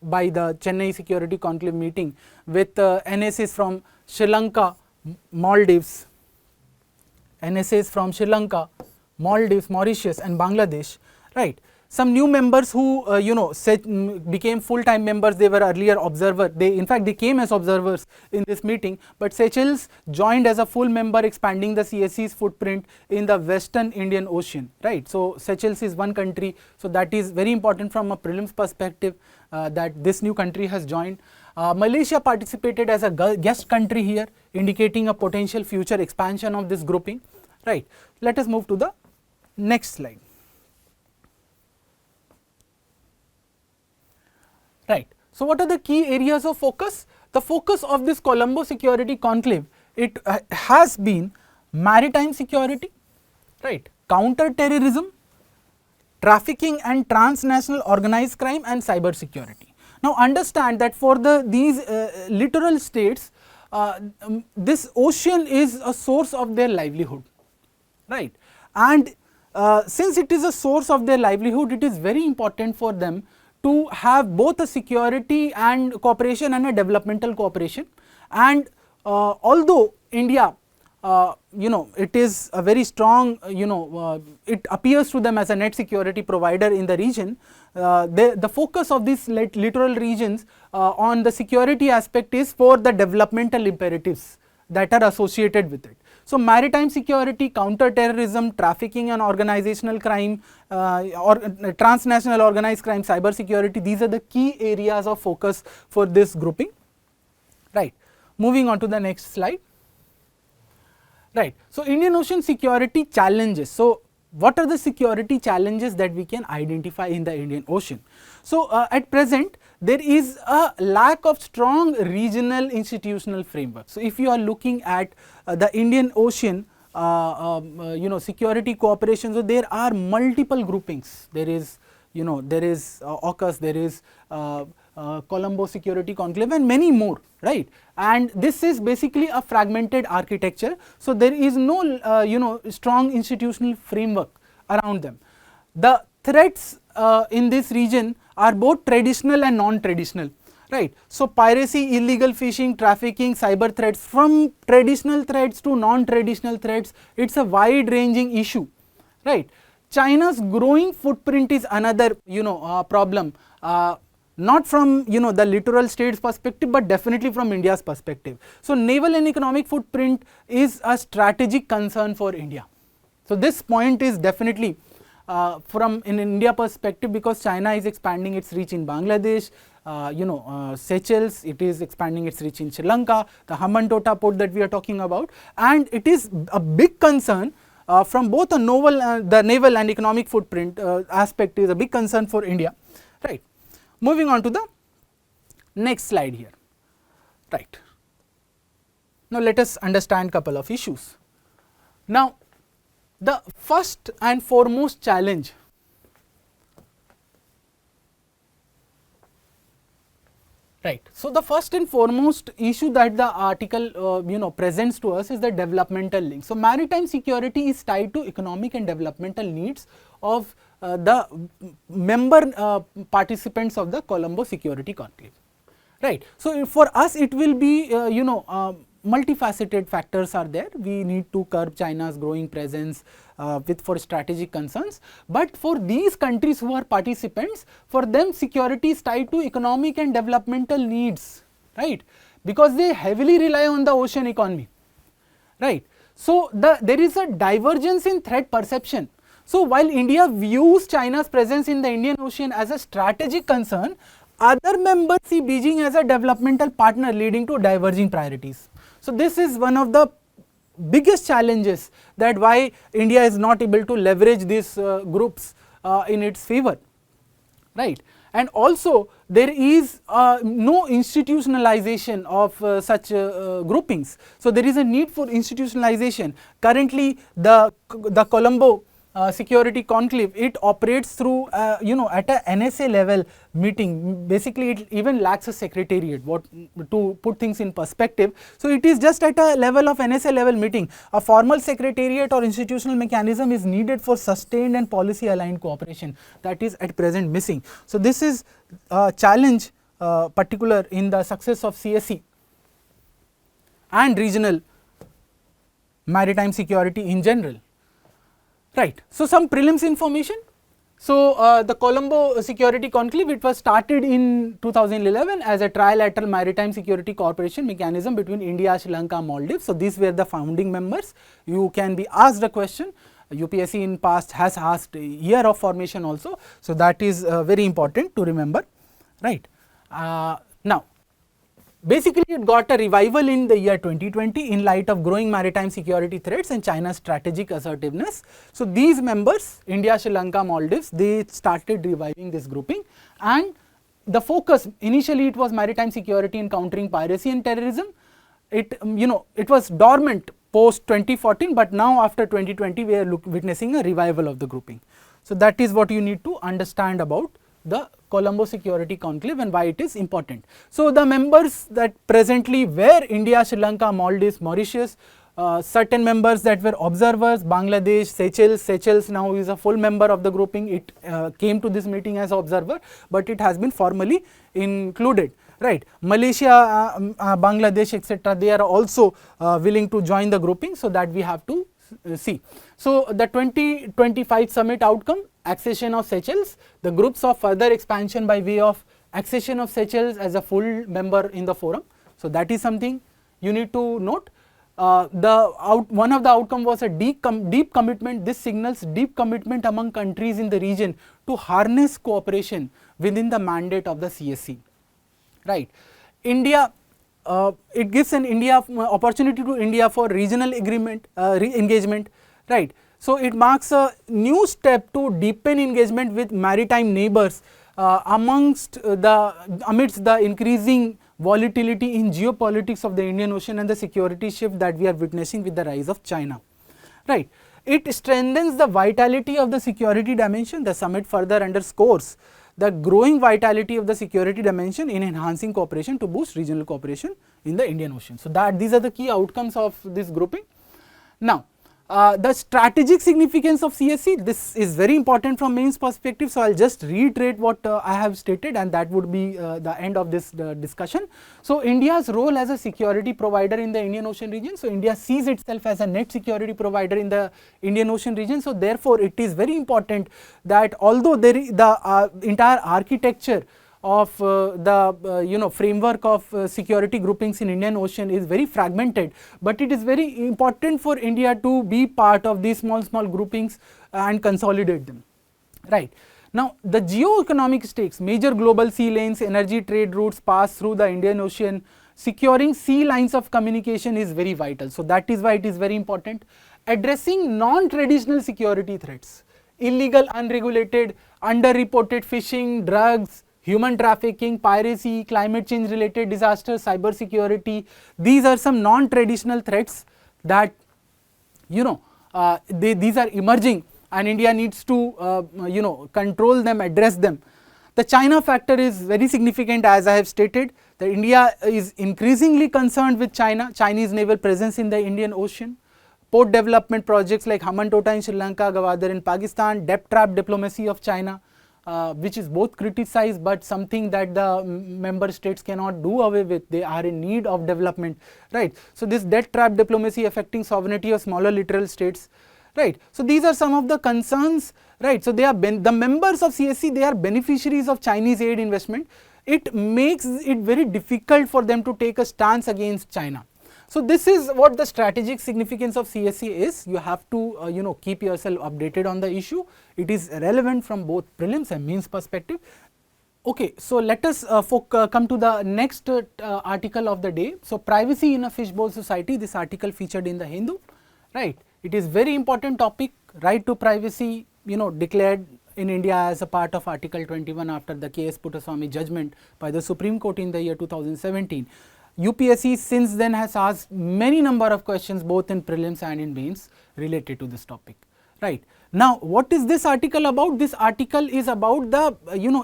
Speaker 1: by the Chennai Security Conclave meeting with NSAs from Sri Lanka, Maldives, Mauritius and Bangladesh, right. Some new members who became full-time members, they were earlier observers, in fact they came as observers in this meeting, but Seychelles joined as a full member, expanding the CSE's footprint in the Western Indian Ocean, right. So Seychelles is one country, so that is very important from a prelims perspective that this new country has joined. Malaysia participated as a guest country here, indicating a potential future expansion of this grouping, right. Let us move to the next slide. Right. So what are the key areas of focus? The focus of this Colombo Security Conclave, it has been maritime security, right, counter-terrorism, trafficking and transnational organized crime, and cyber security. Now understand that for these littoral states, this ocean is a source of their livelihood, right, and since it is a source of their livelihood, it is very important for them to have both a security and cooperation and a developmental cooperation. And although India, it is a very strong, it appears to them as a net security provider in the region, the focus of these littoral regions on the security aspect is for the developmental imperatives that are associated with it. So maritime security, counter-terrorism, trafficking and organizational crime, or transnational organized crime, cyber security, these are the key areas of focus for this grouping, right. Moving on to the next slide, right. So Indian Ocean security challenges. So what are the security challenges that we can identify in the Indian Ocean? So at present there is a lack of strong regional institutional framework. So if you are looking at the Indian Ocean security cooperation, so there are multiple groupings. There is AUKUS, there is Colombo Security Conclave and many more, right. And this is basically a fragmented architecture. So there is no strong institutional framework around them. The threats in this region are both traditional and non-traditional, right. So piracy, illegal fishing, trafficking, cyber threats, from traditional threats to non-traditional threats, it's a wide ranging issue, right. China's growing footprint is another problem. not from the literal state's perspective, but definitely from India's perspective. So naval and economic footprint is a strategic concern for India. So this point is definitely from an India perspective, because China is expanding its reach in Bangladesh, Seychelles, it is expanding its reach in Sri Lanka, the Hambantota port that we are talking about, and it is a big concern from both the naval and economic footprint aspect is a big concern for India, right. Moving on to the next slide here, right. Now let us understand couple of issues. Now the first and foremost challenge right. So the first and foremost issue that the article presents to us is the developmental link. So maritime security is tied to economic and developmental needs of the member participants of the Colombo Security Conclave, right. So for us it will be multifaceted factors are there. We need to curb China's growing presence for strategic concerns, but for these countries who are participants, for them security is tied to economic and developmental needs, right, because they heavily rely on the ocean economy, right. So there is a divergence in threat perception. So while India views China's presence in the Indian Ocean as a strategic concern, other members see Beijing as a developmental partner, leading to diverging priorities. So this is one of the biggest challenges, that why India is not able to leverage these groups in its favor, right. And also there is no institutionalization of such groupings. So there is a need for institutionalization. Currently the Colombo Security Conclave, it operates through at a NSA level meeting. Basically it even lacks a secretariat, to put things in perspective. So it is just at a level of NSA level meeting. A formal secretariat or institutional mechanism is needed for sustained and policy aligned cooperation, that is at present missing. So this is a challenge particular in the success of CSC and regional maritime security in general. Right. So some prelims information. So the Colombo Security Conclave, it was started in 2011 as a trilateral maritime security cooperation mechanism between India, Sri Lanka, Maldives. So these were the founding members. You can be asked a question. UPSC in past has asked year of formation also. So that is very important to remember, right. Now basically it got a revival in the year 2020 in light of growing maritime security threats and China's strategic assertiveness. So these members, India, Sri Lanka, Maldives, they started reviving this grouping, and the focus initially it was maritime security and countering piracy and terrorism. It was dormant post 2014, but now after 2020 we are witnessing a revival of the grouping. So that is what you need to understand about the Colombo Security Conclave and why it is important. So the members that presently were India, Sri Lanka, Maldives, Mauritius, certain members that were observers, Bangladesh, Seychelles now is a full member of the grouping. It came to this meeting as observer, but it has been formally included, right. Malaysia, Bangladesh, etc., they are also willing to join the grouping, so that we have to see. So the 2025 summit outcome, accession of Seychelles, the groups of further expansion by way of accession of Seychelles as a full member in the forum. So that is something you need to note. One of the outcome was a deep commitment. This signals deep commitment among countries in the region to harness cooperation within the mandate of the CSC, right. India, it gives an opportunity to India for regional agreement, engagement, right. So it marks a new step to deepen engagement with maritime neighbors amidst the increasing volatility in geopolitics of the Indian Ocean and the security shift that we are witnessing with the rise of China, right. It strengthens the vitality of the security dimension. The summit further underscores the growing vitality of the security dimension in enhancing cooperation to boost regional cooperation in the Indian Ocean. So these are the key outcomes of this grouping. Now the strategic significance of CSC, this is very important from mains perspective. So I will just reiterate what I have stated, and that would be the end of this discussion. So India's role as a security provider in the Indian Ocean region. So India sees itself as a net security provider in the Indian Ocean region. So therefore it is very important that although the entire architecture of the framework of security groupings in Indian Ocean is very fragmented, but it is very important for India to be part of these small groupings and consolidate them, right. Now, the geo-economic stakes, major global sea lanes, energy trade routes pass through the Indian Ocean, securing sea lines of communication is very vital. So, that is why it is very important. Addressing non-traditional security threats, illegal, unregulated, underreported fishing, drugs, human trafficking, piracy, climate change related disasters, cyber security, these are some non-traditional threats that these are emerging and India needs to control them, address them. The China factor is very significant, as I have stated, that India is increasingly concerned with Chinese naval presence in the Indian Ocean. Port development projects like Hambantota in Sri Lanka, Gwadar in Pakistan, debt trap diplomacy of China, which is both criticized but something that the member states cannot do away with. They are in need of development, right. So, this debt trap diplomacy affecting sovereignty of smaller littoral states, right. So, these are some of the concerns, right. So, they are the members of CSC, they are beneficiaries of Chinese aid investment. It makes it very difficult for them to take a stance against China. So, this is what the strategic significance of CSC is. You have to keep yourself updated on the issue. It is relevant from both prelims and mains perspective. Okay, so let us come to the next article of the day. So, privacy in a fishbowl society, this article featured in the Hindu, right. It is very important topic, right to privacy, declared in India as a part of Article 21 after the K.S. Puttaswamy judgment by the Supreme Court in the year 2017. UPSC since then has asked many number of questions both in prelims and in mains related to this topic, right. Now, what is this article about? This article is about the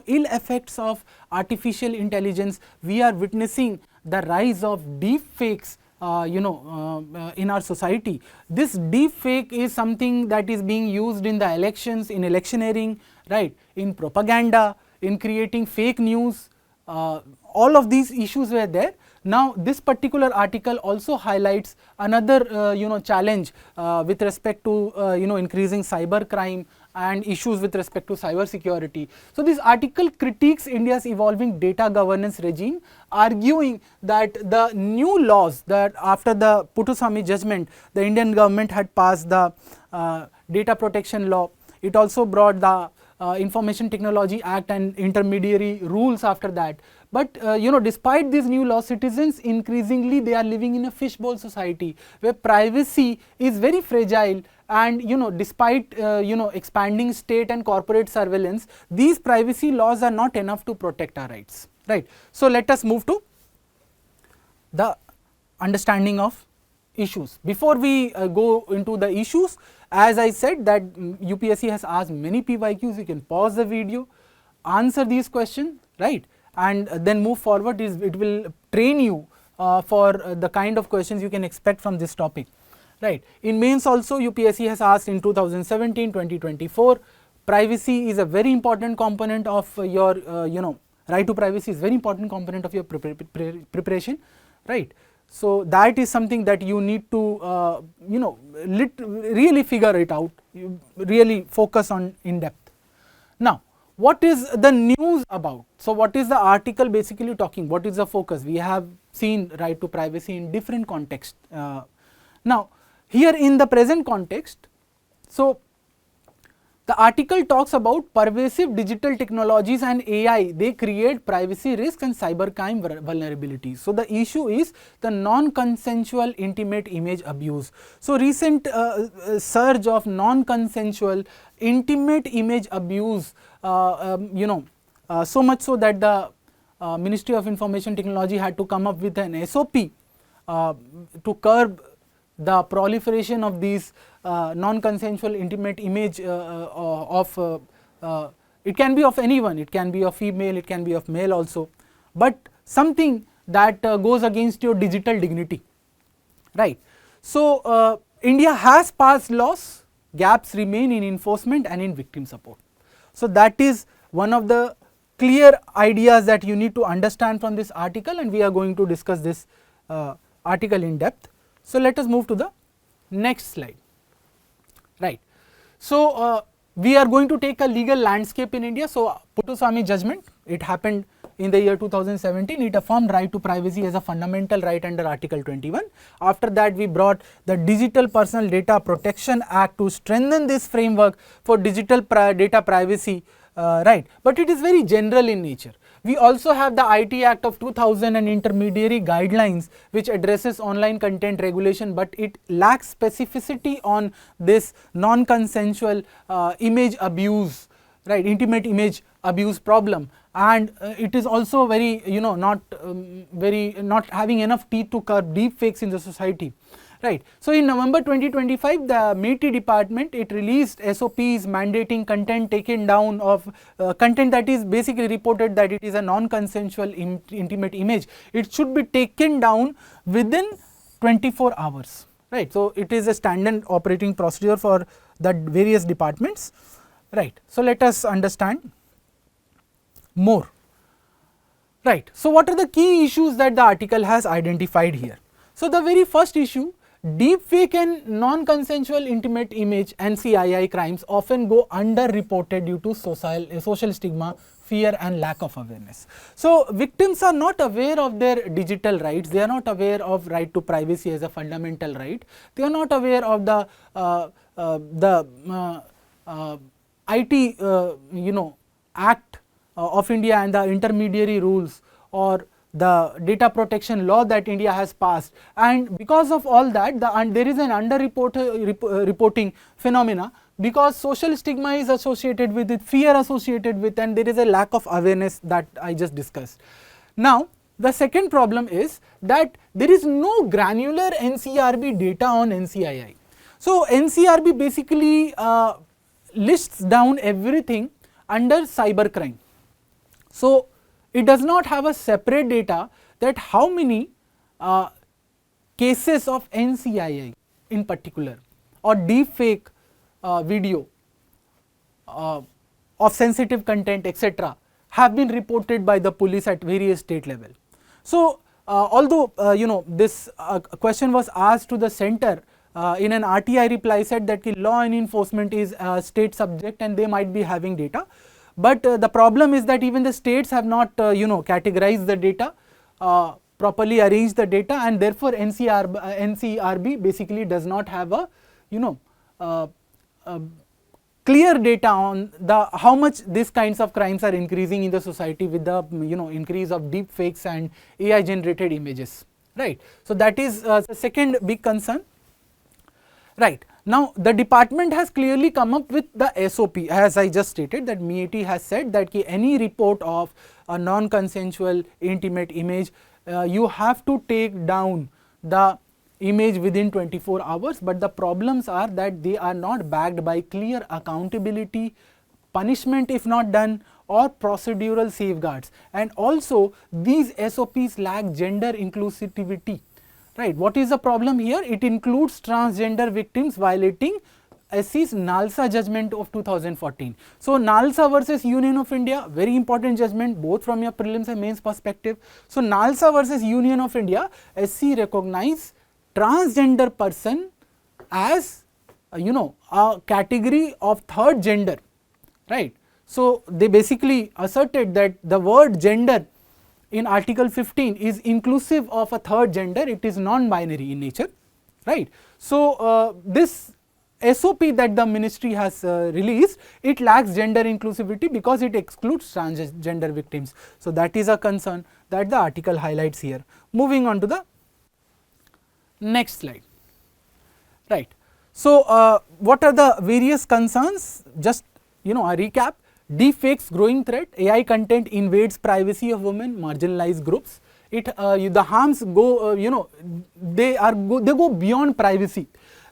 Speaker 1: ill effects of artificial intelligence. We are witnessing the rise of deep fakes in our society. This deep fake is something that is being used in the elections, in electioneering, right, in propaganda, in creating fake news, all of these issues were there. Now, this particular article also highlights another challenge with respect to increasing cyber crime and issues with respect to cyber security. So, this article critiques India's evolving data governance regime, arguing that the new laws that after the Puttaswamy judgment, the Indian government had passed the data protection law. It also brought the Information Technology Act and intermediary rules after that. But despite these new law, citizens increasingly they are living in a fishbowl society where privacy is very fragile, and despite expanding state and corporate surveillance, these privacy laws are not enough to protect our rights, right. So, let us move to the understanding of issues. Before we go into the issues, as I said that UPSC has asked many PYQs, you can pause the video, answer these questions, right, and then move forward. It will train you for the kind of questions you can expect from this topic, right. In mains also UPSC has asked in 2017, 2024, privacy is a very important component of your right to privacy is very important component of your preparation, right. So, that is something that you need to really figure it out, you really focus on in depth. Now, what is the news about? So, what is the article basically talking? What is the focus? We have seen right to privacy in different contexts. Now, here in the present context, so the article talks about pervasive digital technologies and AI, they create privacy risks and cybercrime vulnerabilities. So, the issue is the non-consensual intimate image abuse. So, recent surge of non-consensual intimate image abuse, so much so that the Ministry of Information Technology had to come up with an SOP to curb the proliferation of these non-consensual intimate image of it can be of anyone, it can be of female, it can be of male also, but something that goes against your digital dignity, right. So, India has passed laws, gaps remain in enforcement and in victim support. So, that is one of the clear ideas that you need to understand from this article, and we are going to discuss this article in depth. So, let us move to the next slide, right. So, we are going to take a legal landscape in India. So, Puttaswamy judgment, it happened in the year 2017, it affirmed right to privacy as a fundamental right under Article 21. After that, we brought the Digital Personal Data Protection Act to strengthen this framework for digital data privacy, right, but it is very general in nature. We also have the IT Act of 2000 and intermediary guidelines which addresses online content regulation, but it lacks specificity on this non-consensual image abuse, right, intimate image abuse problem, and it is also very, not having enough teeth to curb deep fakes in the society. Right. So, in November 2025, the MeitY department, it released SOPs mandating content taken down of content that is basically reported that it is a non-consensual intimate image. It should be taken down within 24 hours. Right. So, it is a standard operating procedure for the various departments. Right. So, let us understand more. Right. So, what are the key issues that the article has identified here? So, the very first issue, deepfake and non-consensual intimate image NCII crimes often go underreported due to social stigma, fear and lack of awareness. So, victims are not aware of their digital rights, they are not aware of right to privacy as a fundamental right, they are not aware of the IT Act of India and the intermediary rules or the data protection law that India has passed, and because of all that there is an reporting phenomena, because social stigma is associated with it, fear associated with, and there is a lack of awareness that I just discussed. Now, the second problem is that there is no granular NCRB data on NCII. So, NCRB basically lists down everything under cybercrime. So, it does not have a separate data that how many cases of NCII in particular or deepfake video of sensitive content etc. have been reported by the police at various state level. So, although this question was asked to the center, in an RTI reply said that law and enforcement is a state subject and they might be having data. But the problem is that even the states have not categorized the data, properly arranged the data, and therefore NCRB basically does not have a clear data on the how much these kinds of crimes are increasing in the society with the increase of deep fakes and AI generated images, right. So, that is the second big concern, right. Now, the department has clearly come up with the SOP, as I just stated, that MeitY has said that any report of a non-consensual intimate image, you have to take down the image within 24 hours, but the problems are that they are not backed by clear accountability, punishment if not done, or procedural safeguards, and also these SOPs lack gender inclusivity. Right. What is the problem here? It includes transgender victims violating SC's NALSA judgment of 2014. So, NALSA versus Union of India, very important judgment both from your prelims and mains perspective. So, NALSA versus Union of India, SC recognize transgender person as a category of third gender, right. So, they basically asserted that the word gender in Article 15 is inclusive of a third gender, it is non-binary in nature, right. So, this SOP that the ministry has released, it lacks gender inclusivity because it excludes transgender victims. So, that is a concern that the article highlights here. Moving on to the next slide, right. So, what are the various concerns? Just a recap. Deepfakes growing threat, AI content invades privacy of women, marginalized groups. The harms go, they go beyond privacy,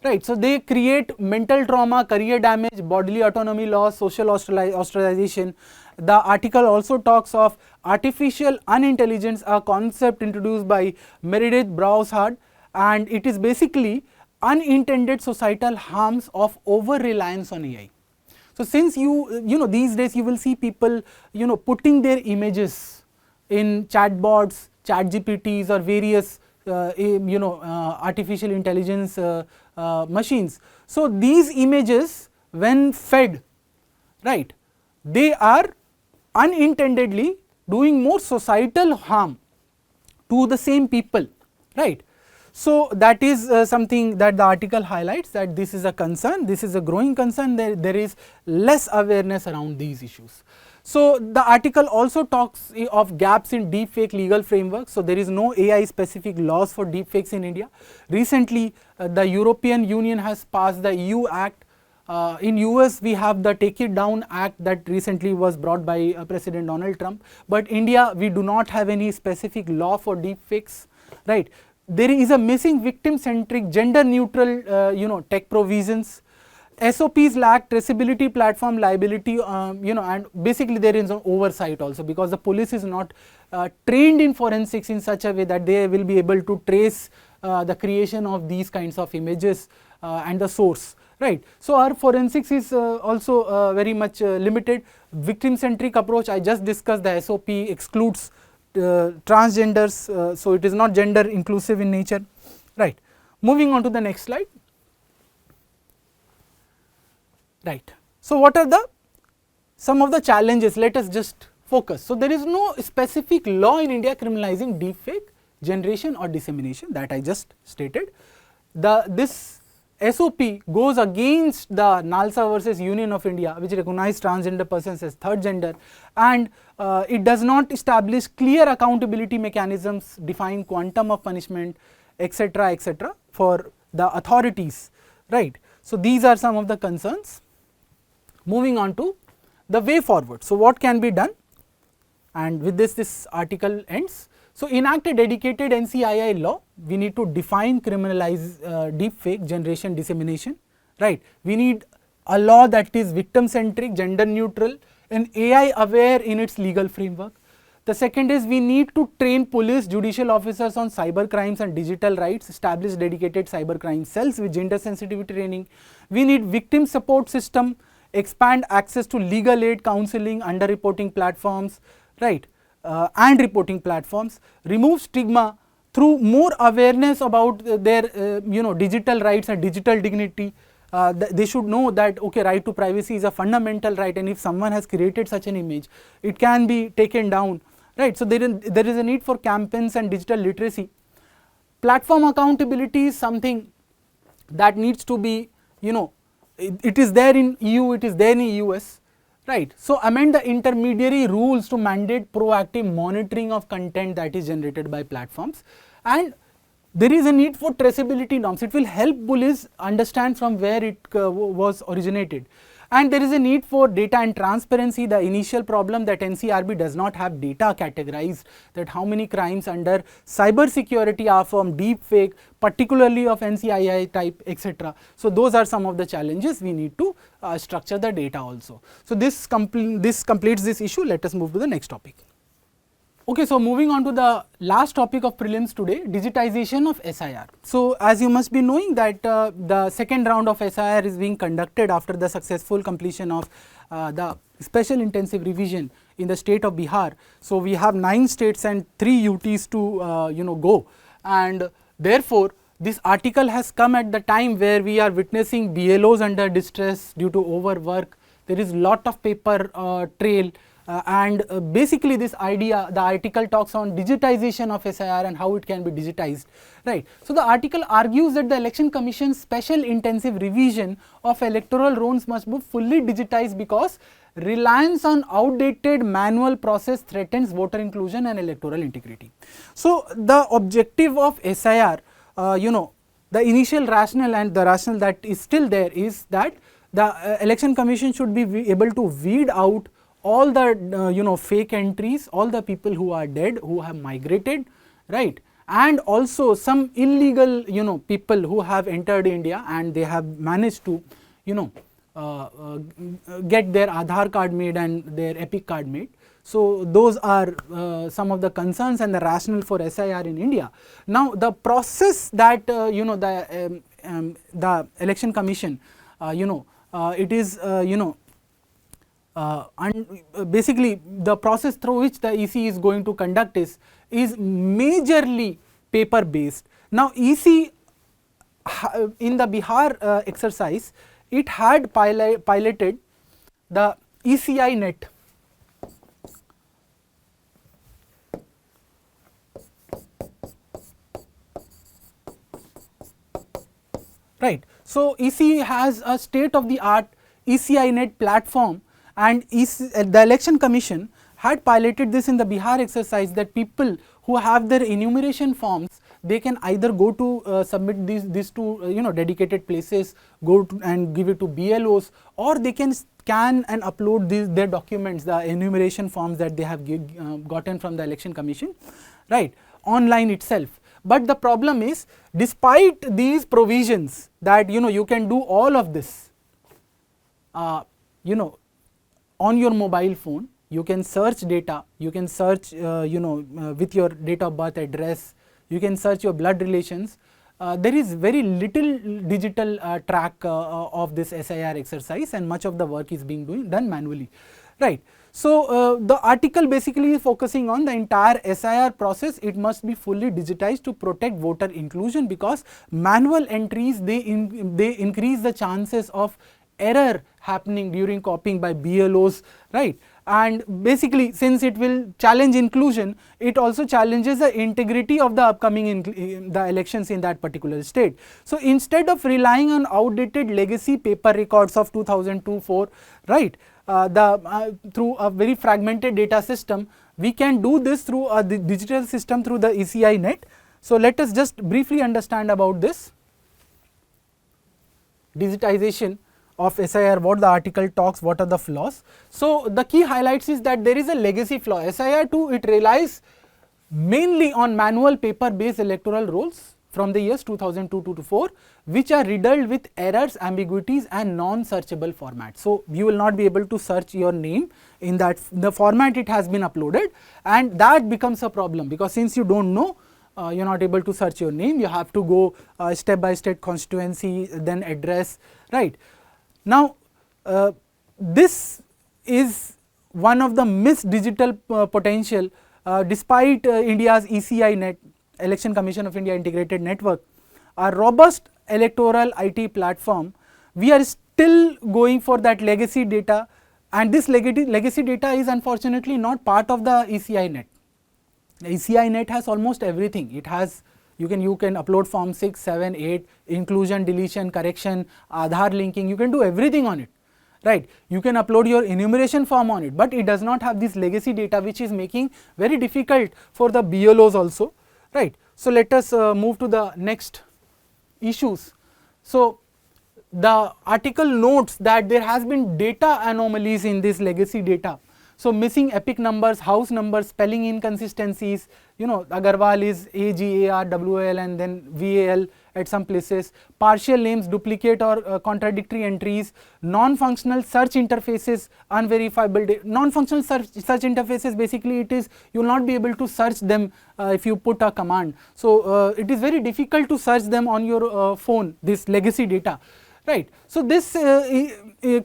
Speaker 1: right. So, they create mental trauma, career damage, bodily autonomy loss, social ostracization. The article also talks of artificial unintelligence, a concept introduced by Meredith Broussard, and it is basically unintended societal harms of over reliance on AI. So, since these days you will see people putting their images in chatbots, ChatGPTs or various artificial intelligence machines. So, these images when fed, right, they are unintendedly doing more societal harm to the same people, right. So, that is something that the article highlights, that this is a concern, this is a growing concern, there is less awareness around these issues. So, the article also talks of gaps in deepfake legal framework. So, there is no AI specific laws for deepfakes in India. Recently, the European Union has passed the EU Act. In US, we have the Take It Down Act that recently was brought by President Donald Trump, but India, we do not have any specific law for deepfakes, right. There is a missing victim centric gender neutral tech provisions. SOPs lack traceability, platform liability, and basically there is an oversight also, because the police is not trained in forensics in such a way that they will be able to trace the creation of these kinds of images and the source, right. So, our forensics is also very much limited. Victim centric approach, I just discussed, the SOP excludes transgenders, so it is not gender inclusive in nature, right. Moving on to the next slide, right. So, what are some of the challenges? Let us just focus. So, there is no specific law in India criminalizing deepfake generation or dissemination, that I just stated. This SOP goes against the NALSA versus Union of India, which recognizes transgender persons as third gender, and it does not establish clear accountability mechanisms, define quantum of punishment, etc., for the authorities, right. So, these are some of the concerns. Moving on to the way forward. So, what can be done, and with this article ends. So, enact a dedicated NCII law. We need to define, criminalize deepfake generation, dissemination, right. We need a law that is victim centric, gender neutral, and AI aware in its legal framework. The second is, we need to train police, judicial officers on cyber crimes and digital rights, establish dedicated cyber crime cells with gender sensitivity training. We need victim support system, expand access to legal aid, counseling, underreporting platforms, right. And reporting platforms, remove stigma through more awareness about their digital rights and digital dignity. They should know that, okay, right to privacy is a fundamental right, and if someone has created such an image, it can be taken down, right. So, there is a need for campaigns and digital literacy. Platform accountability is something that needs to be, it is there in EU, it is there in US. Right. So, amend the intermediary rules to mandate proactive monitoring of content that is generated by platforms, and there is a need for traceability norms. It will help bullies understand from where it was originated, and there is a need for data and transparency. The initial problem that NCRB does not have data categorized, that how many crimes under cyber security are from deep fake, particularly of NCII type, etc. So, those are some of the challenges. We need to structure the data also. So, this completes this issue. Let us move to the next topic. Okay, so moving on to the last topic of prelims today, digitization of SIR. So, as you must be knowing that the second round of SIR is being conducted after the successful completion of the special intensive revision in the state of Bihar. So, we have 9 states and 3 UTs to go, and therefore, this article has come at the time where we are witnessing BLOs under distress due to overwork. There is lot of paper trail. And basically this idea, the article talks on digitization of SIR and how it can be digitized, right. So, the article argues that the Election Commission's special intensive revision of electoral rolls must be fully digitized because reliance on outdated manual process threatens voter inclusion and electoral integrity. So, the objective of SIR, the initial rationale and the rationale that is still there is that the Election Commission should be able to weed out all the fake entries, all the people who are dead, who have migrated, right, and also some illegal people who have entered India and they have managed to get their Aadhaar card made and their Epic card made. So, those are some of the concerns and the rationale for SIR in India. Now, the process that the Election Commission it is and basically the process through which the EC is going to conduct is majorly paper based. Now, EC in the Bihar exercise, it had piloted the ECI net. right. So EC has a state of the art ECInet platform, and the Election Commission had piloted this in the Bihar exercise, that people who have their enumeration forms, they can either go to submit these to dedicated places, go to and give it to BLOs, or they can scan and upload their documents, the enumeration forms that they have gotten from the Election Commission, right, online itself. But the problem is, despite these provisions that you can do all of this on your mobile phone, you can search data, you can search with your date of birth, address, you can search your blood relations. There is very little digital track of this SIR exercise, and much of the work is being done manually, right. So the article basically is focusing on the entire SIR process. It must be fully digitized to protect voter inclusion, because manual entries, they increase the chances of error happening during copying by BLOs, right. And basically, since it will challenge inclusion, it also challenges the integrity of the upcoming the elections in that particular state. So instead of relying on outdated legacy paper records of 2002-4, right, through a very fragmented data system, we can do this through a digital system, through the ECInet. So let us just briefly understand about this digitization of SIR, what the article talks, what are the flaws. So the key highlights is that there is a legacy flaw. SIR2, it relies mainly on manual paper based electoral rolls from the years 2002 to 2004, which are riddled with errors, ambiguities and non-searchable formats. So you will not be able to search your name in the format it has been uploaded, and that becomes a problem, because since you don't know, you are not able to search your name, you have to go step by step, constituency, then address, right. Now this is one of the missed digital potential, despite India's ECInet, Election Commission of India Integrated Network, a robust electoral IT platform. We are still going for that legacy data, and this legacy data is unfortunately not part of the ECInet. The ECInet has almost everything. It has, you can upload form 6, 7, 8, inclusion, deletion, correction, Aadhaar linking, you can do everything on it, right. You can upload your enumeration form on it, but it does not have this legacy data, which is making very difficult for the BLOs also, right. So let us move to the next issues. So the article notes that there has been data anomalies in this legacy data. So missing epic numbers, house numbers, spelling inconsistencies, Agarwal is AGARWAL and then VAL at some places, partial names, duplicate or contradictory entries, non-functional search interfaces, unverifiable non-functional search interfaces, basically it is, you will not be able to search them if you put a command. So it is very difficult to search them on your phone, this legacy data, right. So this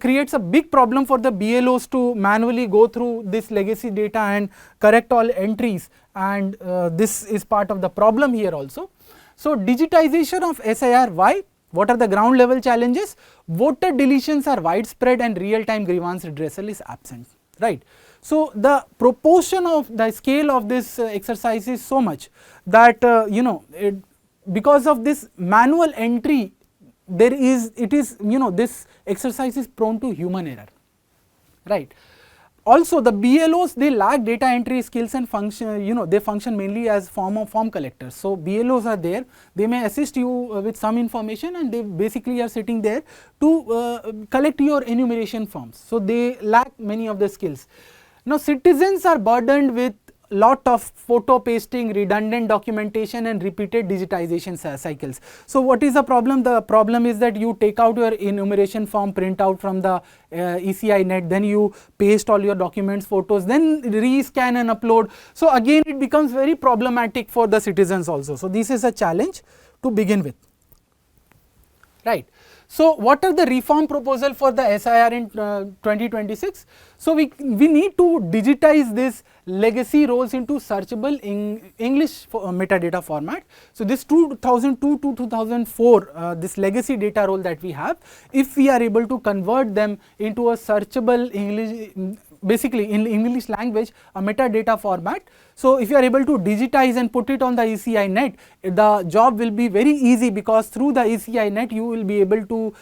Speaker 1: creates a big problem for the BLOs to manually go through this legacy data and correct all entries, and this is part of the problem here also. So digitization of SIR, why? What are the ground level challenges? Voter deletions are widespread and real time grievance redressal is absent, right. So the proportion of the scale of this exercise is so much that because of this manual entry, this exercise is prone to human error, right. Also the BLOs, they lack data entry skills and function, they function mainly as form collectors. So BLOs are there, they may assist you with some information, and they basically are sitting there to collect your enumeration forms. So they lack many of the skills. Now citizens are burdened with lot of photo pasting, redundant documentation and repeated digitization cycles. So what is the problem? The problem is that you take out your enumeration form, print out from the ECInet, then you paste all your documents, photos, then rescan and upload. So again it becomes very problematic for the citizens also. So this is a challenge to begin with, right. So what are the reform proposal for the SIR in 2026? So we need to digitize this legacy roles into searchable English metadata format. So this 2002 to 2004, this legacy data role that we have, if we are able to convert them into a searchable English basically in English language a metadata format. So if you are able to digitize and put it on the ECI net, the job will be very easy, because through the ECI net you will be able to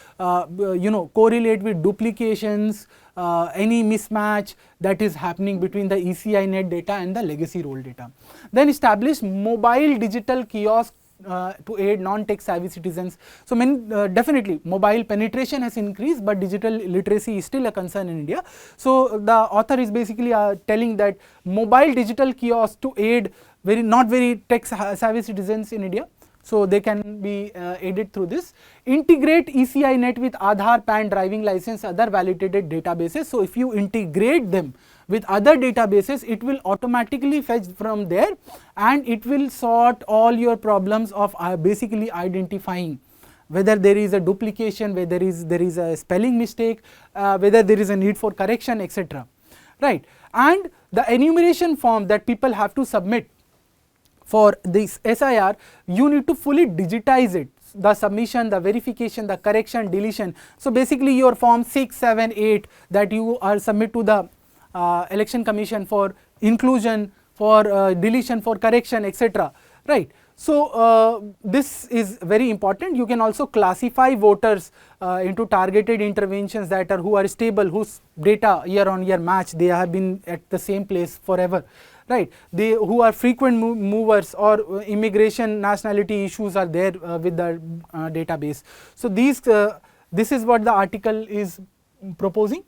Speaker 1: correlate with duplications, any mismatch that is happening between the ECI net data and the legacy role data. Then establish mobile digital kiosk to aid non-tech savvy citizens. So definitely mobile penetration has increased, but digital literacy is still a concern in India. So the author is basically telling that mobile digital kiosks to aid not very tech savvy citizens in India, so they can be aided through this. Integrate ECI net with Aadhaar, PAN, driving license, other validated databases. So if you integrate them with other databases, it will automatically fetch from there, and it will sort all your problems of basically identifying whether there is a duplication, whether there is a spelling mistake, whether there is a need for correction, etc. Right. And the enumeration form that people have to submit for this SIR, you need to fully digitize it, the submission, the verification, the correction, deletion. So basically your form 6, 7, 8 that you are submit to the election commission for inclusion, for deletion, for correction, etc. Right. So this is very important. You can also classify voters into targeted interventions that are who are stable, whose data year on year match, they have been at the same place forever. Right, they who are frequent movers or immigration nationality issues are there with the database. So this is what the article is proposing.